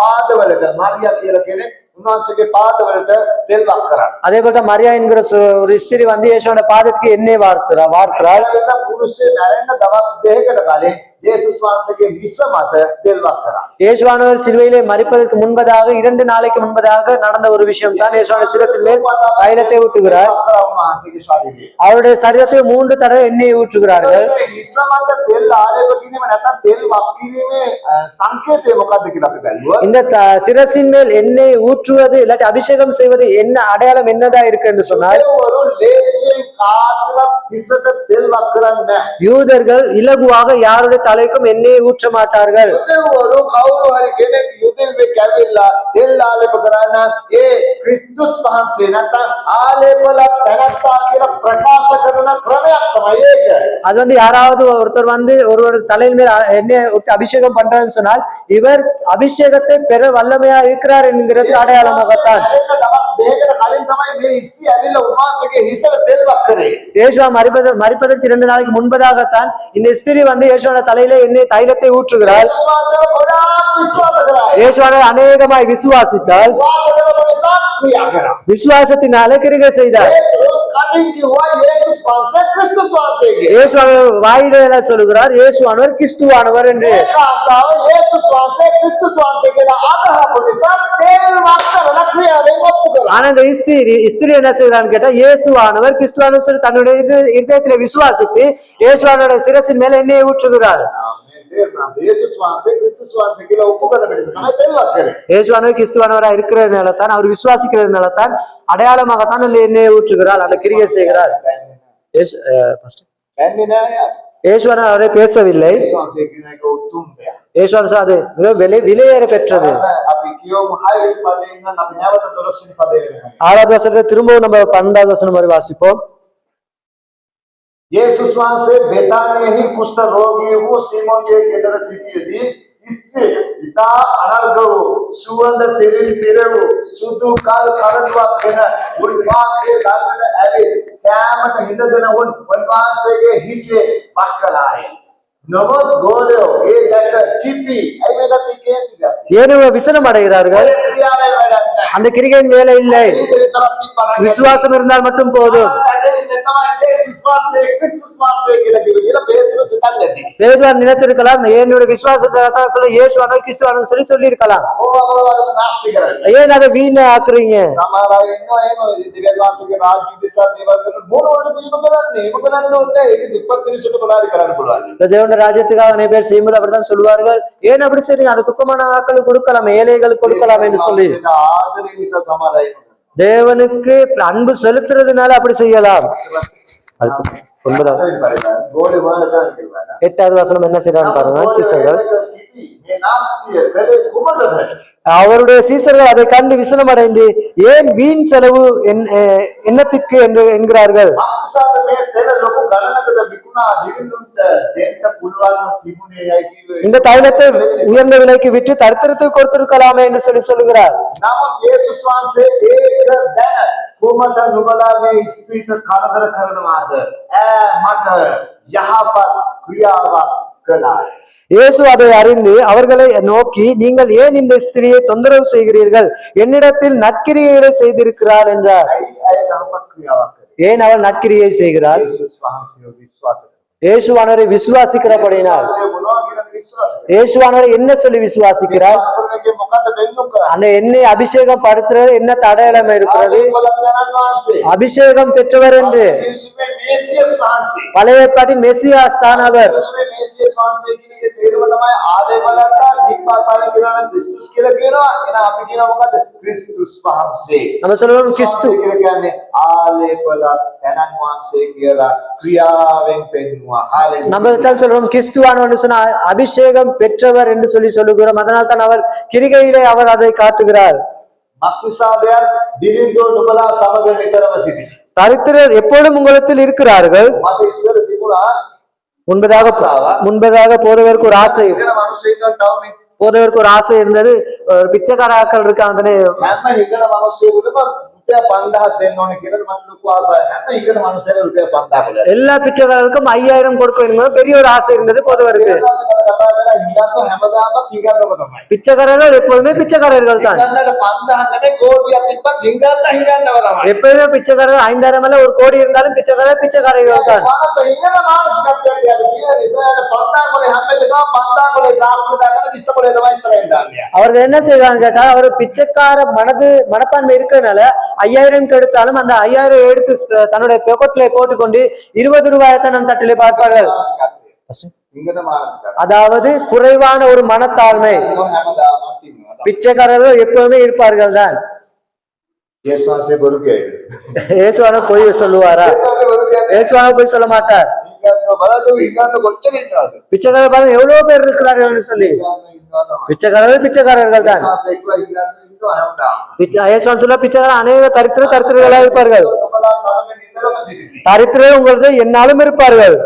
පාදවලට මාරියා කියලා කෙනෙක් උන්වහන්සේගේ පාදවලට තෙල් වක් කරා. அதே போல மரியா என்கிற ஒரு ஸ்திரீ வந்து இயேசுவோட பாதத்துக்கு எண்ணெய் வார்க்கிறாள். පුරුෂය නැරෙන්න දවස් දෙකකට කලින් යේසුස් වහන්සේගේ හිස මත තෙල් වක් කරා. இயேசுவானவர் சிலுவையிலே மரிப்பதற்கு முன்பதாக 2 நாளைக்கு முன்பதாக நடந்த ஒரு விஷயம் தான் இயேசுவானவர் சிரசின் மேல் தைலத்தை ஊற்றுகிறார். උන්වහන්සේගේ ශරීරයේ அவருடைய சரீரத்தை 3 தடவை எண்ணெயை ஊற்றுகிறார்கள். හිස මත තෙල් ආලේප කිරීම නැත්නම් තෙල් වක් කිරීමේ සංකේතය මොකක්ද කියලා අපි බැලුවා. இந்த சிரசின் மேல் எண்ணெய் ஊற்றுவது இல்லாட்டி அபிஷேகம் செய்வது என்ன அடையாளம் என்னதா இருக்கு என்று சொன்னால் ඒවරු ලේසියෙන් කාටවත් හිසට තෙල් වක් කරන්නේ නැහැ. யூதர்கள் இலகுவாக யாருடைய தலைக்கும் எண்ணெயை ஊற்ற மாட்டார்கள். යුදෙව්වරු කවුරු හරි කෙනෙක් යුදෙව්වෙක් ඇවිල්ලා තෙල් ආලේප කරන්න ඒ ක්‍රිස්තුස් වහන්සේ නැත්නම් ආලේපවල තැනත්තා කියලා ප්‍රකාශ කරන ක්‍රමයක් තමයි ඒක. அது வந்து யாராவது ஒருத்தர் வந்து ஒருவர் தலையின் மேல் எண்ணெய் ஊற்றி அபிஷேகம் பண்றாருன்னு சொன்னால் இவர் அபிஷேகத்தை பெற வல்லமையா இருக்கிறார் என்கிறது அடையாளமாகத்தான். නැරෙන්න දවස් දෙකකට කලින් තමයි මේ ඉස්ති ඇවිල්ලා උන්වහන්සේගේ හිසට තෙල් වක් කරේ. இயேசுவா மரிப்பதற்கு 2 நாளைக்கு முன்பதாகத்தான் இந்த ஸ்திரீ வந்து இயேசுவோட தலையில எண்ணெய் தைலத்தை ஊற்றுகிறார். යේසුස් වහන්සේව ගොඩාක් විශ්වාස කරා. இயேசுவானவர் அநேகமாய் விசுவாசித்தால் විශ්වාස කරපු නිසා ක්‍රියා කරා. விசுவாசத்தினாலே கிரியை செய்தார். පේත්‍රොස් කටින් කිව්වා යේසුස් වහන්සේ ක්‍රිස්තුස් වහන්සේගේ. இயேசுவானவர் வாயிலே சொல்லுகிறார் இயேசுவானவர் கிறிஸ்துவானவர் என்று. ඒ කාන්තාව යේසුස් වහන්සේ ක්‍රිස්තුස් වහන්සේ කියලා අදහපු නිසා තෙල් වක් කරලා ක්‍රියාවෙන් ඔප්පු කරා. ஆனா இந்த ஸ்திரீ என்ன செய்யறான்னு கேட்டா இயேசுவானவர் கிறிஸ்துவானவர் சொல்லி தன்னுடைய இதயத்திலே விசுவாசித்து இயேசுவானோட சிரசின் மேல எண்ணெயை ஊற்றுகிறார். යේසුස් වහන්සේ ක්‍රිස්තුස් වහන්සේ කියලා ඔප්පු කරන පිටස තමයි තෙල් වක් කරේ. இயேசுவானவர் கிறிஸ்துவானவரா இருக்கிறதுனால தான் அவர் விசுவாசிக்கிறதுனால தான் அடையாளமாகத்தான் அந்த எண்ணெயை ஊற்றுகிறார், அந்த கிரியை செய்கிறார். දැන්නේ නෑ යාර. இயேசுவானவர் அவரை பேசவில்லை. යේසුස් වහන්සේ කියන එක උතුම් දෙයක්. இயேசுவானவர் அது மிக விலையேற பெற்றது. අපි කියමු 6 වෙනි පදේ ඉඳන් අපි නැවත 12 වෙනි පදේ වෙනවා. 6வது வசனத்தை திரும்பவும் நம்ம 12வது வசனம் வரை வாசிப்போம். යේසුස් වහන්සේ බෙතානියෙහි කුෂ්ඨ රෝගී වූ සීමෝන්ගේ ගෙදර සිටියේදී ස්ත්‍රී ඉතා අනර්ඝ වූ සුවඳ තෙලින් පිරවූ සුදු කල් කරඬුවක් වෙන උන්වහන්සේ ළඟට ඇවිත් සෑමට හිඳගෙන උන්වහන්සේගේ හිසේ වත් කළාය. නමුත් ගෝලයෝ ඒ දැක කිපි ඇයි මේ දත් කේන්ති ගත්තේ? ஏன் இவங்க விசனம் அடைகிறார்கள்? ක්‍රියාවේ වැඩක් නැහැ. அந்த கிரிகையின் வேலை இல்லை. ඒක විතරක් තිබ්බා. விசுவாசம் இருந்தால் மட்டும் போதும். යේසුස් වහන්සේ ක්‍රිස්තුස් වහන්සේ කියලා කිව්වා පේත්‍රොස් හිතන්නේ නැති. பேதுவார் நினைத்திருக்கலாம் என்னுடைய விசுவாசத்தை தான் சொல்ல இயேசுவானவர் கிறிஸ்துவானவர் சொல்லி இருக்கலாம். ඕවවලට නාස්ති කරන්නේ. ஏன் அதை வீண் ஆக்குறீங்க? සමහර අය ඉන්නවා එහෙම දිව්‍යන් වහන්සේගේ රාජ්‍ය දිසා දේවල් කරන මොනවද දීම කරන්නේ? ඒක කරන්න ඕනේ. ඒක දුප්පත් මිනිස්සුන්ට මොනවාරි කරන්න පුළුවන්. இந்த தேவனுடைய ராஜ்யத்துக்காக நிறைய பேர் செய்யும்போது அப்படித்தான் சொல்லுவார்கள். ஏன் அப்படி செய்றீங்க? அது துக்கமான ஆட்களுக்கு கொடுக்கலாம், ஏழைகளுக்கு கொடுக்கலாம் என்று சொல்லி. ආදරේ නිසා සමහර අය தேவனுக்கு அன்பு செலுத்துறதுனால அப்படி செய்யலாம். ගෝලේ වලට කියනවා. 8வது வசனம் என்ன செய்யறான்னு பாருங்க. சீசர்கள் මේ නාස්තිය කලේ කුමටද? அவருடைய சீசர்கள் அதை கண்டு விசனம் அடைந்து ஏன் வீண் செலவு என்னத்துக்கு என்கிறார்கள். අක්ෂාත මේ තෙල ලොකු ගණනකට විකුණා දිවිඳුන්ට දෙන්න පුළුවන් තිබුණේ යයි කිව්වේ. இந்த தைலத்தை உயர்ந்த விலைக்கு விற்று தரித்திரத்துக்கு கொடுத்திருக்கலாமே என்று சொல்லுகிறார். නමුත් යේසුස් වහන්සේ ඒක දැන කුමට නුඹලා මේ ස්ත්‍රීට කරදර කරනවාද? මට යහපත් ක්‍රියාවක් කළා. இயேசு அதை அறிந்து அவர்களை நோக்கி நீங்கள் ஏன் இந்த ஸ்திரியை தொந்தரவு செய்கிறீர்கள்? என்னிடத்தில் நற்கிரியைகளை செய்திருக்கிறார் என்றார். ඇයි යහපත් ක්‍රියාවක් කළේ? ஏன் அவள் நற்கிரியை செய்கிறாள்? යේසුස් වහන්සේව විශ්වාස කරනවා. இயேசுவானவரை விசுவாசிக்கிறபடினால். වහන්සේ මොනවා කියලා විශ්වාස කරනවා. இயேசுவானவரை என்ன சொல்லி விசுவாசிக்கிறார்? අපරණගේ මොකද්ද වෙන්නුම් කරන්නේ? அந்த எண்ணெய் அபிஷேகம் படுத்துறது என்ன தடையலம் இருக்கிறது? බලන්තනන් වහන්සේ. அபிஷேகம் பெற்றவர் என்று යේසුස්ගේ මේසියස් වහන්සේ. பழைய ஏற்பாட்டின் மெசியாஸ் ஆனவர். යේසුස්ගේ මේසියස් වහන්සේ කියන එකේ තේරුම තමයි ආලේ බලන්තා දීපාසාරි කියනවා නම් ක්‍රිස්තුස් කියලා කියනවා. එහෙනම් අපි කියනවා මොකද්ද? ක්‍රිස්තුස් වහන්සේ. நம்ம சொல்லுவோம் கிறிஸ்து. කියලා කියන්නේ ආලේ බලත් තනන් වහන්සේ කියලා ක්‍රියාවෙන් පෙන්වුවා. හalleluya. நம்ம தான் சொல்றோம் கிறிஸ்துவானவர் சொன்னா அபிஷேகம் பெற்றவர் என்று சொல்லுகிறோம். அதனால் தான் அவர் கிரிகையிலே அவர் அதை காட்டுகிறார். මක්නිසාදයන් දිලින්දෝ නුඹලා සමග නිතරම සිටිති. தரித்திரர் எப்பொழுதும் உங்களிடத்தில் இருக்கிறார்கள். මට ඉස්සර තිබුණා முன்பதாக போதவருக்கு ஒரு ஆசை, ඉතන මිනිස්සුන්ට තවම போதவருக்கு ஒரு ஆசை இருந்தது. ஒரு பிச்சைக்காராக்கள் இருக்காங்கன்னு හැම හිතන මිනිස්සුන්ටම රුපියල් 5000ක් දෙන්න ඕනේ කියලා මට ලොකු ආසාවක්. හැම හිතන මිනිස්සුන්ට රුපියල් 5000ක්. எல்லா பிச்சைக்காரர்களுக்கும் 5000 கொடுக்க வேணுங்கிற பெரிய ஒரு ஆசை இருந்தது போதவருக்கு. හැමදාම හිඟන්නම තමයි. பிச்சைக்காரர்கள் எப்போதுமே பிச்சைக்காரர்கள் தான். හිඟන්නට 5000 නෙමෙයි කෝටියක් තිබ්බත් හිඟන්නව තමයි. எப்பயுமே பிச்சைக்காரர்கள் 5000 அல்ல ஒரு கோடி இருந்தாலும் பிச்சைக்காரர்கள் தான். මානස හිඟන මානසිකත්වයක් කියන්නේ ඉතින් 5000 කොලේ හැම්බෙන්න ගා 5000 කොලේ සාප්පු දාගෙන 20 කොලේ තමයි ඉස්සරහින් දාන්නේ. அவர்கள் என்ன செய்வாங்க கேட்டா, அவர் பிச்சைக்கார மனப்பான்மை இருக்கனால 5000 கெடுத்தாலும் அந்த 5000 எடுத்து தன்னுடைய பாக்கெட்ல போட்டுக்கொண்டு 20 ரூபாயை தான் நம் தட்டிலே பார்ப்பார்கள். හිඟන මානසිකත්වය. அதாவது குறைவான ஒரு மனத்தாழ்மை. හැමදාම තියෙනවා. பிச்சைக்காரர்கள் எப்பவுமே இருப்பார்கள் தான். යේසුස්ගේ බොරු කියයි. இயேசுவான பொய் சொல்லுவாரா? යේසුස්ගේ බොරු කියන්නේ இயேசுவான பொய் சொல்ல மாட்டார். හිඟන්න බලන්න හිඟන්න කොච්චර ඉන්නවද? பிச்சைக்காரர் பாருங்க எவ்வளவு பேர் இருக்கிறார்கள் சொல்லி. பிச்சைக்காரர்கள் தான். இயேசுவான் சொல்ல பிச்சைக்காரர் அநேக தரித்திரர்களா இருப்பார்கள். தரித்திரர் உங்களுக்கு என்னாலும் இருப்பார்கள்.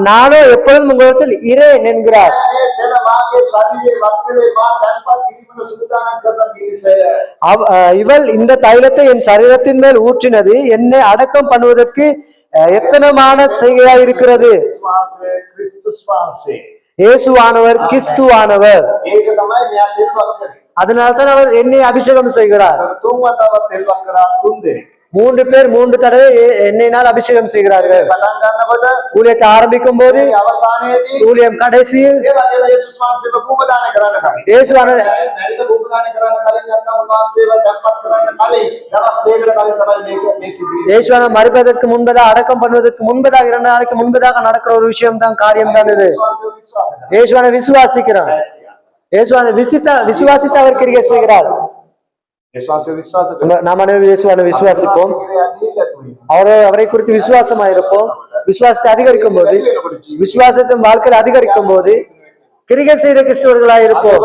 நானும் எப்பொழுதும் உங்களிடத்தில் இரேன் என்கிறார். இவள் இந்த தைலத்தை என் சரீரத்தின் மேல் ஊற்றினது என்னை அடக்கம் பண்ணுவதற்கு எத்தனமான செய்கையா இருக்கிறது. இயேசுவானவர் கிறிஸ்துவானவர். அதனால்தான் அவர் என்னை அபிஷேகம் செய்கிறார். 3 பேர் 3 தடவை எண்ணெயினால் அபிஷேகம் செய்கிறார்கள். ஊழியத்தை ஆரம்பிக்கும் போது, ஊழியம் கடைசியில் இயேசுவான மரிப்பதற்கு முன்பதாக, அடக்கம் பண்ணுவதற்கு முன்பதாக, 2 நாளைக்கு முன்பதாக நடக்கிற ஒரு விஷயம் தான், காரியம் தான் இது. இயேசுவான விசுவாசிக்கிறார். இயேசுவான விசுவாசித்து அவர் கிரியை செய்கிறார். நாம் அனைவரும் இயேசுவான விசுவாசிப்போம். அவரை குறித்து விசுவாசமாயிருப்போம். விசுவாசத்தை அதிகரிக்கும் போது, விசுவாசத்தின் வாழ்க்கையில் அதிகரிக்கும் போது கிரிகை செய்யற கிறிஸ்தவர்களாக இருப்போம்.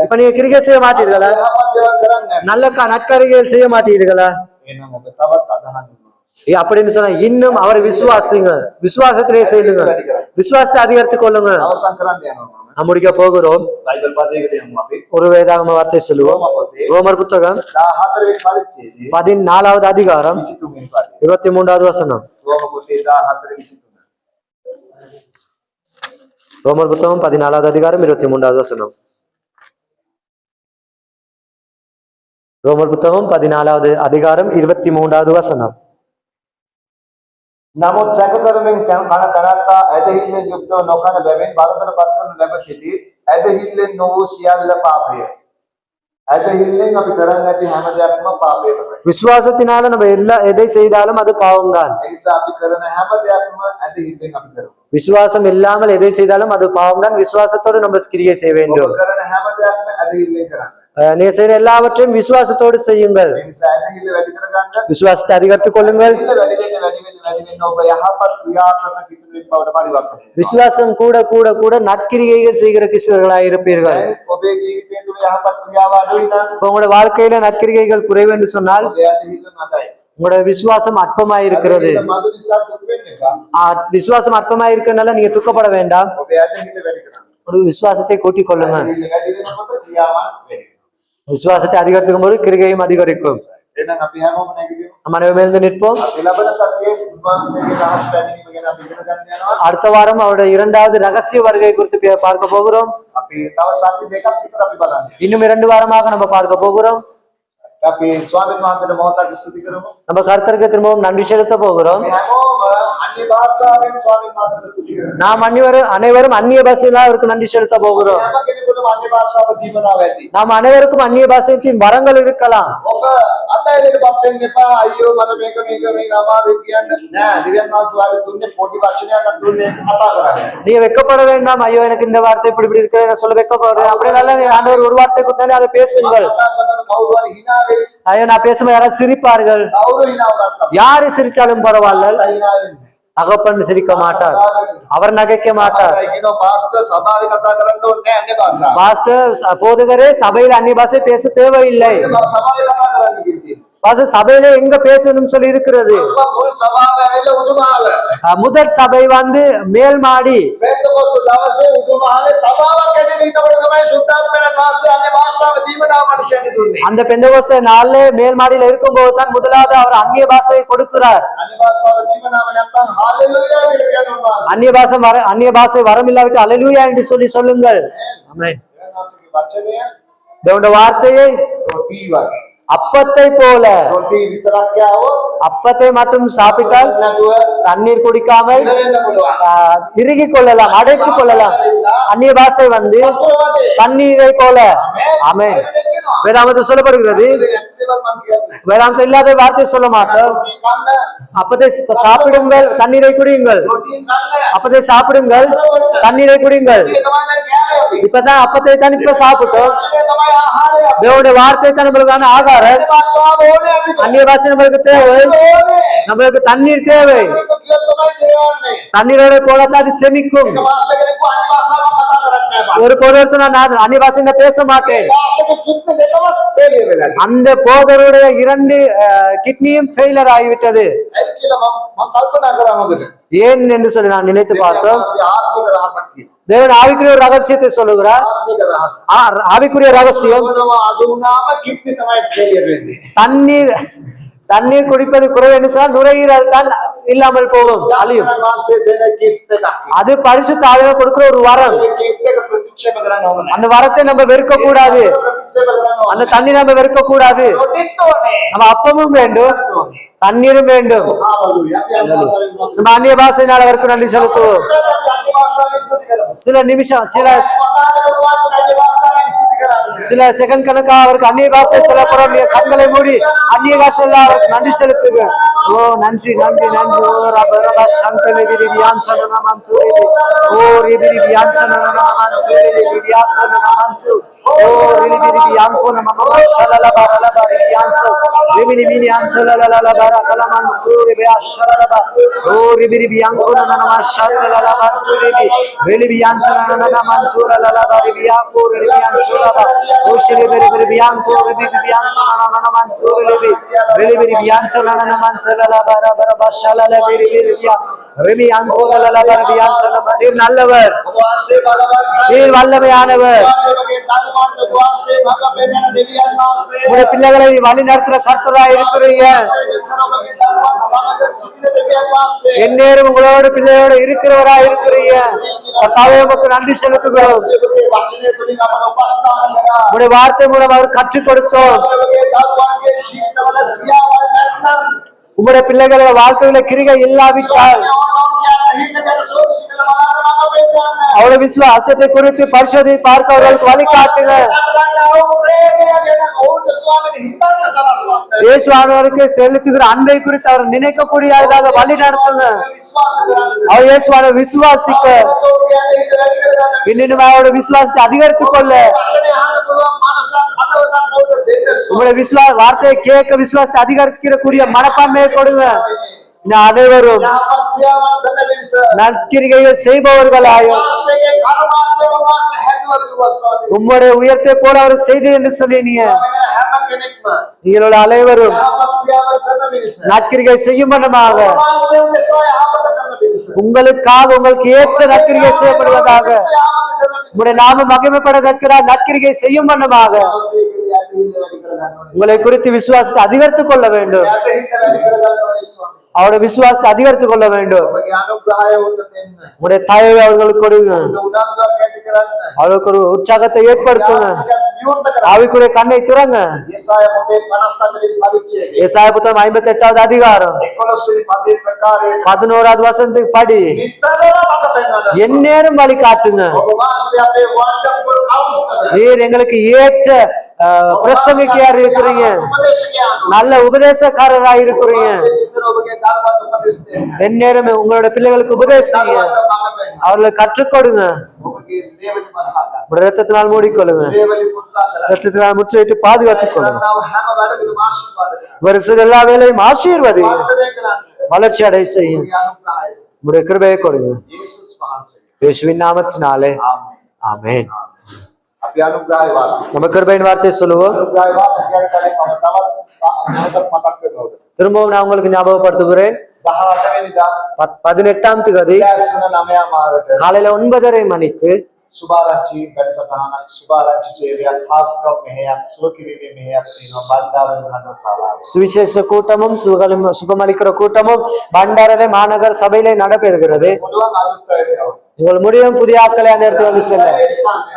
இப்ப நீங்க கிரிகை செய்ய மாட்டீர்களா? நல்ல நற்காரியங்கள் செய்ய மாட்டீர்களா? அப்படின்னு சொன்னா இன்னும் அவரை விசுவாசிங்க, விசுவாசத்திலே செய்யுங்க, விசுவாசத்தை அதிகரித்துக் கொள்ளுங்க. நாம் முடிக்க போகிறோம். ஒரு வேதாகம வார்த்தை சொல்லுவோம். ரோமர் புத்தகம் 14வது அதிகாரம் 23வது வசனம். ரோமர் புத்தகம் 14வது அதிகாரம் 23வது வசனம். ரோமர் புத்தகம் 14வது அதிகாரம் 23வது வசனம். නමුත් සැකකරමින් කන තනත්තා ඇදහිල්ලෙන් යුක්තව නොකන බැවින් බලතර පත්වනු ලැබ සිටි ඇදහිල්ලෙන් නොවූ සියල්ල පාපය. ඇදහිල්ලෙන් අපි කරන්නේ නැති හැම දෙයක්ම පාපය තමයි. விசுவாசத்தினால நம்ம எதை செய்தாலும் அது பாவம் தான். ඒ නිසා අපි කරන හැම දෙයක්ම ඇදහිල්ලෙන් අපි කරමු. விசுவாசம் இல்லாமல் எதை செய்தாலும் அது பாவம் தான். விசுவாசத்தோடு நம்ம கிரியை செய்ய வேண்டும். ඔබ කරන හැම දෙයක්ම ඇදහිල්ලෙන් කරන්න. நீ செய்யற எல்லாவற்றையும் விசுவாசத்தோடு செய்யுங்கள். ඒ නිසා ඇදහිල්ල වැඩි කරගන්න. விசுவாசத்தை அதிகரித்துக் கொள்ளுங்கள். වැඩි වෙන්න ඔබ යහපත් ක්‍රියා කරන කිතුවෙක් බවට පරිවර්තනය. விசுவாசம் கூட கூட கூட நற்கிரியைகள் செய்கிற கிறிஸ்தவர்களாக இருப்பீர்கள். ඔබේ ජීවිතයේ තුල යහපත් ක්‍රියාව අඩුයි නම් உங்களுடைய வாழ்க்கையில நற்கிரியைகள் குறைவு என்று சொன்னால் ඔබේ ඇදහිල්ල මතයි. உங்களுடைய விசுவாசம் அற்பமாய் இருக்கிறது. මද නිසා දුක් වෙන්න එපා. விசுவாசம் அற்பமாய் இருக்கனால நீங்க துக்கப்பட வேண்டாம். ඔබේ ඇදහිල්ල වැඩි කරන්න. ஒரு விசுவாசத்தை கூட்டிக் கொள்ளுங்க. ඇදහිල්ල වැඩි වෙනකොට ක්‍රියාවන් වැඩි වෙනවා. விசுவாசத்தை அதிகரிக்கும் போது கிரிகையும் அதிகரிக்கும். එහෙනම් අපි හැමෝම නැගිටිමු. நம்ம அனைவரும் நிற்போம். අපි ලබන සතියේ උන්වහන්සේගේ රහස් පැමිණීම ගැන අපි ඉගෙන ගන්න යනවා. அடுத்த வாரம் அவருடைய 2வது ரகசிய வருகை குறித்து பார்க்க போகிறோம். අපි තව සති දෙකක් විතර අපි බලන්නේ. இன்னும் 2 வாரமாக நம்ம பார்க்க போகிறோம். අපි ස්වාමීන් වහන්සේට මොහොතක් ස්තුති කරමු. நம்ம கர்த்தருக்கு திரும்பவும் நன்றி செலுத்த போகிறோம். අපි හැමෝම අන්‍ය භාෂාවෙන් ස්වාමීන් වහන්සේට ස්තුති කරමු. நாம் அனைவரும் அந்நிய பாஷையில அவருக்கு நன்றி செலுத்த போகிறோம். හැම කෙනෙකුටම අන්‍ය භාෂාව දීමනාව ඇති. நாம் அனைவருக்கும் அந்நிய பாஷையின் வரங்கள் இருக்கலாம். ඔබ අතහැරෙන්නපත් වෙන්න එපා. අයියෝ මම මේක අමාරු කියන්නේ නෑ. දිව්‍යන් වහන්සේ වාගේ දුන්නේ පොඩි වචනයක් දුන්නේ කතා කරන්නේ. நீ வெட்கப்பட வேண்டாம். ஐயோ எனக்கு இந்த வார்த்தை இப்படி இருக்கு நான் சொல்ல வெட்கப்படுறேன் அப்படி நல்லா ஆண்டவர் ஒரு வார்த்தை கொடுத்தாலே அதை பேசுங்கள். කතා කරනකොට කවුරු හරි hina වෙයි. ஐயோ நான் பேசும்போது யாராவது சிரிப்பார்கள். කවුරු hina වුණත් யாரு சிரிச்சாலும் பரவாயில்ல, hina වෙන්නේ. தகப்பன் சிரிக்க மாட்டார், அவர் நகைக்க மாட்டார். කියනවා පාස්ටර් සභාවේ කතා කරන්න ඕනේ නෑ අන්‍ය භාෂාව. பாஸ்டர் போதகரே சபையில் அந்நிய பாஷை பேச தேவையில்லை. සභාවේ කතා කරන්න කිව්වේ. பாஸ்டர் சபையில எங்க பேசணும்னு சொல்லி இருக்கிறது. මුල් සභාවේ ඇවිල්ලා උඩුමහල. முதல் சபை வந்து மேல் மாடி. පෙන්තකොස්තු දවසේ උඩුමහලේ සභාවක් ඇවිල්ලා ඉන්නකොට තමයි සුද්ධාත්මයන් වහන්සේ අන්‍ය භාෂාව දීමනාව මනුෂ්‍යයන්ට දුන්නේ. அந்த பெந்தகோஸ்தே நாள்ல மேல் மாடியில இருக்கும்போது தான் முதலாவது அவர் அந்நிய பாஷையை கொடுக்கிறார். අන්‍ය භාෂාව දීමනාව නැත්නම් හාලෙලූයා කියලා කියනවා. அந்நிய பாஷை வரம் இல்லாவிட்டு அல்லேலூயா என்று சொல்லி சொல்லுங்கள். ஆமென். දෙවියන්වහන්සේගේ වචනය தேவனுடைய வார்த்தையை රොටි වගේ. அப்பத்தை போல, රොටි විතරක් යාවොත් அப்பத்தை மட்டும் சாப்பிட்டால் නැතුව தண்ணீர் குடிக்காமல் ඉඳ වෙන්න පුළුවන්. இறுகிக் கொள்ளலாம், அடைத்துக் கொள்ளலாம். அந்நிய பாஷை வந்து වතුර වගේ. தண்ணீரை போல. ஆமென். வேதாமத்தில் சொல்லப்படுகிறது. வேதாந்தம் இல்லாத வார்த்தை சொல்ல மாட்டோம். அப்பத்தை சாப்பிடுங்கள், தண்ணீரை குடியுங்கள். அப்பத்தை சாப்பிடுங்கள், தண்ணீரை குடியுங்கள். இப்பதான் அப்பத்தை தான் இப்ப சாப்பிட்டோம். தேவனுடைய வார்த்தை தான் நம்மளுக்கான ஆகாரம். அந்நிய பாஷை நம்மளுக்கு தேவை, நம்மளுக்கு தண்ணீர் தேவை. தண்ணீரோட போலத்தான் அது செமிக்கும். ஒரு போதர் நான் அந்நிய பாஷையில பேச மாட்டேன். அந்த போதருடைய 2 கிட்னியும் ஃபெயிலர் ஆகிவிட்டது. ஏன் என்று சொல்லி நான் நினைத்து பார்த்தோம். தேவன் ஆவிக்குரிய ஒரு ரகசியத்தை சொல்லுகிறார். ஆவிக்குரிய ரகசியம் தண்ணீர் குடிப்பது குறைவு என்று சொன்னால் நுரையீரல் தான் இல்லாமல் போகும், அழியும். அது பரிசுத்த ஆவியானவர் கொடுக்கிற ஒரு வரம். அந்த வரத்தை நம்ம வெறுக்க கூடாது, அந்த தண்ணீர் நம்ம வெறுக்க கூடாது. நம்ம அப்பமும் வேண்டும், தண்ணீரும் வேண்டும். நம்ம அந்நிய பாஷையினால் அவருக்கு நன்றி செலுத்துவோம். சில நிமிஷம், சில செகண்ட் கணக்கா அவருக்கு அந்நிய பாஷை சொல்லப்படும். கண்களை மூடி அந்நிய பாஷையில அவருக்கு நன்றி செலுத்துங்க. ஓ நன்றி நன்றி நன்றி. ஓ ரபரபா சந்தனே விரிவியான் சனனமந்துரி. ஓ ரிபிரிவியான் சனனமந்துரி விரியாப்பன நமந்து. ஓ ரிபிரிவியான் கோன மம ஷலலபா லலபா ரியான்சோ. ரிமினி மினி அந்தலலலலபா கலமந்துரி பியா ஷலலபா. ஓ ரிபிரிவியான் கோன நம ஷந்தலலபா துரி. ரிபிரிவியான் சனனமந்துர லலபா ரியாப்போ ரிபிரிவியான் சலபா. ஓ ரிபிரிவியான் கோ ரிபிரிவியான் சனனமந்துரி ரிபி. ரிபிரிவியான் சனனமந்துர நீர் நல்லவர், நீர் வல்லமையானவர். உடைய பிள்ளைகளை வழி நடத்துற கர்த்தராய் இருக்கிறீங்க. எந்நேரம் உங்களோட பிள்ளையோட இருக்கிறவராய் இருக்கிறீங்க. கர்த்தாவே உமக்கு நன்றி செலுத்துகிறோம். உடைய வார்த்தை மூலம் அவர் கற்றுக் கொடுத்தோம். உங்களுடைய பிள்ளைகளோட வாழ்க்கையில கிரிகை இல்லாவிட்டால் அவருடைய விசுவாசத்தை குறித்து பரிசோதி பார்க்க அவர்களுக்கு வழிகாட்டுங்க. இயேசுவானவருக்கு செலுத்துகிற அன்பை குறித்து அவர் நினைக்கக்கூடியதாக வழி நடத்துங்க. அவர் இயேசுவான விசுவாசிக்க இன்னும் அவருடைய விசுவாசத்தை அதிகரித்துக் கொள்ள உங்களுடைய வார்த்தையை கேட்க விசுவாசத்தை அதிகரிக்கக்கூடிய மனப்பான்மையை கொடுங்க. அனைவரும் நற்கிரிகையை செய்பவர்களாயும் உம்முடைய உயர்த்தை போல அவர் செய்து என்று சொன்னீங்க. நீங்களோட அனைவரும் நற்கிரிகை செய்யும் வண்ணமாக உங்களுக்காக உங்களுக்கு ஏற்ற நற்கிரிகை செய்யப்படுவதாக உங்களுடைய நாமம் மகிமைப்படத்தக்கிறார். நற்கிரிகை செய்யும் வண்ணமாக உங்களை குறித்து விசுவாசத்தை அதிகரித்துக் கொள்ள வேண்டும். அவருடைய விசுவாசத்தை அதிகரித்துக் கொள்ள வேண்டும். ඔබගේ අනුග්‍රහය උන්ට දෙන්න. உங்களுடைய தயவை அவர்களுக்கு கொடுங்க. උන්ට උනන්දුවක් ඇති කරන්න. அவர்களுக்கு ஒரு உற்சாகத்தை ஏற்படுத்துங்க. යාත්‍රිකස් විවෘත කරන්න. ஆவிக்குரிய கண்ணை திறங்க. යෙසාය පොතේ 54 වෙනි පරිච්ඡේදය. ஏசாயா புத்தகம் 58வது அதிகாரம் 11 වෙනි පදේ ප්‍රකාරයට 11வது வசனத்துக்கு படி. නිතරම මත පෙන්වන්න. எந்நேரம் வழி காட்டுங்க. ඔබ වාසය අපේ වන්ඩර්ෆුල් කවුන්සලර්. நீர் எங்களுக்கு ஏற்ற பிரசங்கிக்கையார் இருக்கிறீங்க. උපදේශකයන්. நல்ல உபதேசக்காரராய் இருக்கிறீங்க. නිතර ඔබගේ ධර්මවත් උපදෙස් දෙන්න. எந்நேரம் உங்களோட பிள்ளைகளுக்கு உபதேசிங்க. ධර්මවත් මඟ පෙන්වන්න. அவர்களுக்கு கற்றுக் கொடுங்க. ඔබගේ දේවලි මසාදා. உங்களுடைய ரத்தத்தினால் மூடிக்கொள்ளுங்க. දේවලි පුත්‍රාදර. ரத்தத்தினால் முற்றிட்டு பாதுகாத்துக் கொள்ளுங்க. කරනව හැම වැඩකම ආශිර්වාද කරන්න. வருஷம் எல்லா வேலையும் ஆசீர்வதிங்க. වර්ධනය කරන්න. வளர்ச்சி அடைய செய்யுங்க. ඔබගේ අනුග්‍රහය. உங்களுடைய கிருபையை கொடுங்க. යේසුස් වහන්සේ. இயேசுவின் நாமத்தினாலே ආමේන්. ஆமென். අපි අනුග්‍රහය වාද. நம்ம கிருபையின் வார்த்தையை சொல்லுவோம். අනුග්‍රහය වාද කියන කලින් මම තවත් මතක් කරනවා. திரும்பவும் நான் உங்களுக்கு ஞாபகப்படுத்துகிறேன். 18 වෙනිදා 18ஆம் தேதி දැස්න 9 මාරට காலையில 9:30 மணிக்கு සුභාරච්චි වැඩසටහනක් සුභාරච්චි සේවයක් හාස්කම් මෙහෙයක් සුවකිරීමේ මෙහෙයක් තියෙනවා බණ්ඩාර මහා ශාලාවේ. சுவிசேஷ கூட்டமும் சுகமளிக்கிற கூட்டமும் பண்டாரவே மாநகர் சபையிலே நடைபெறுகிறது. පුළුවන් අලුත් අය වෙනවා. உங்கள் முடியும் புதிய ஆட்களை அந்த இடத்துக்கு செல்ல. ඒ ස්ථානය.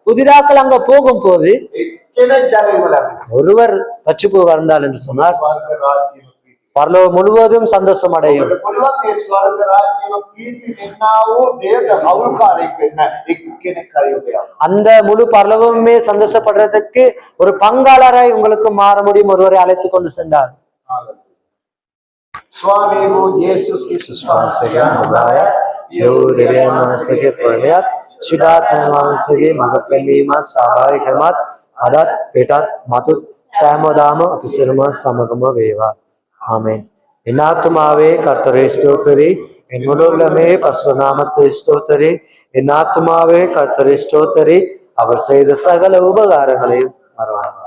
புதிதாக்கள் அங்க போகும் போது එක්කෙනෙක් ජලය වලට. ஒருவர் ரட்சிப்பு வந்தால் என்று சொன்னார் ස්වර්ග රාජ්‍යම ප්‍රීති. பரலோகம் முழுவதும் சந்தோஷம் அடையும். ඔබට පුළුවන් මේ ස්වර්ග රාජ්‍යම ප්‍රීති දෙන්නා වූ දේට අවුල්කාරයෙක් වෙන්න එක්කෙනෙක් හරි ඔබ. அந்த முழு பரலோகமே சந்தோஷப்படுறதுக்கு ஒரு பங்காளராய் உங்களுக்கு மாற முடியும் ஒருவரை அழைத்துக் கொண்டு சென்றார். ස්වාමී වූ යේසුස් ක්‍රිස්තුස් වහන්සේගේ අනුග්‍රහය යහූදයන් වහන්සේගේ ප්‍රේමයත් ශිෂ්ටාත්ම වහන්සේගේ මඟ පෙන්වීමත් සහායකමත් අදත් පිටත් මතුත් සෑමදාම අපි සියලුම සමගම වේවා. ஆமென். என் ஆத்துமாவே கர்த்தரை ஸ்தோத்திரி, என் முழுள்ளமே பரிசுத்த நாமத்தை ஸ்தோத்திரி. என் ஆத்துமாவே கர்த்தரை ஸ்தோத்திரி, அவர் செய்த சகல உபகாரங்களையும் மறவாதே.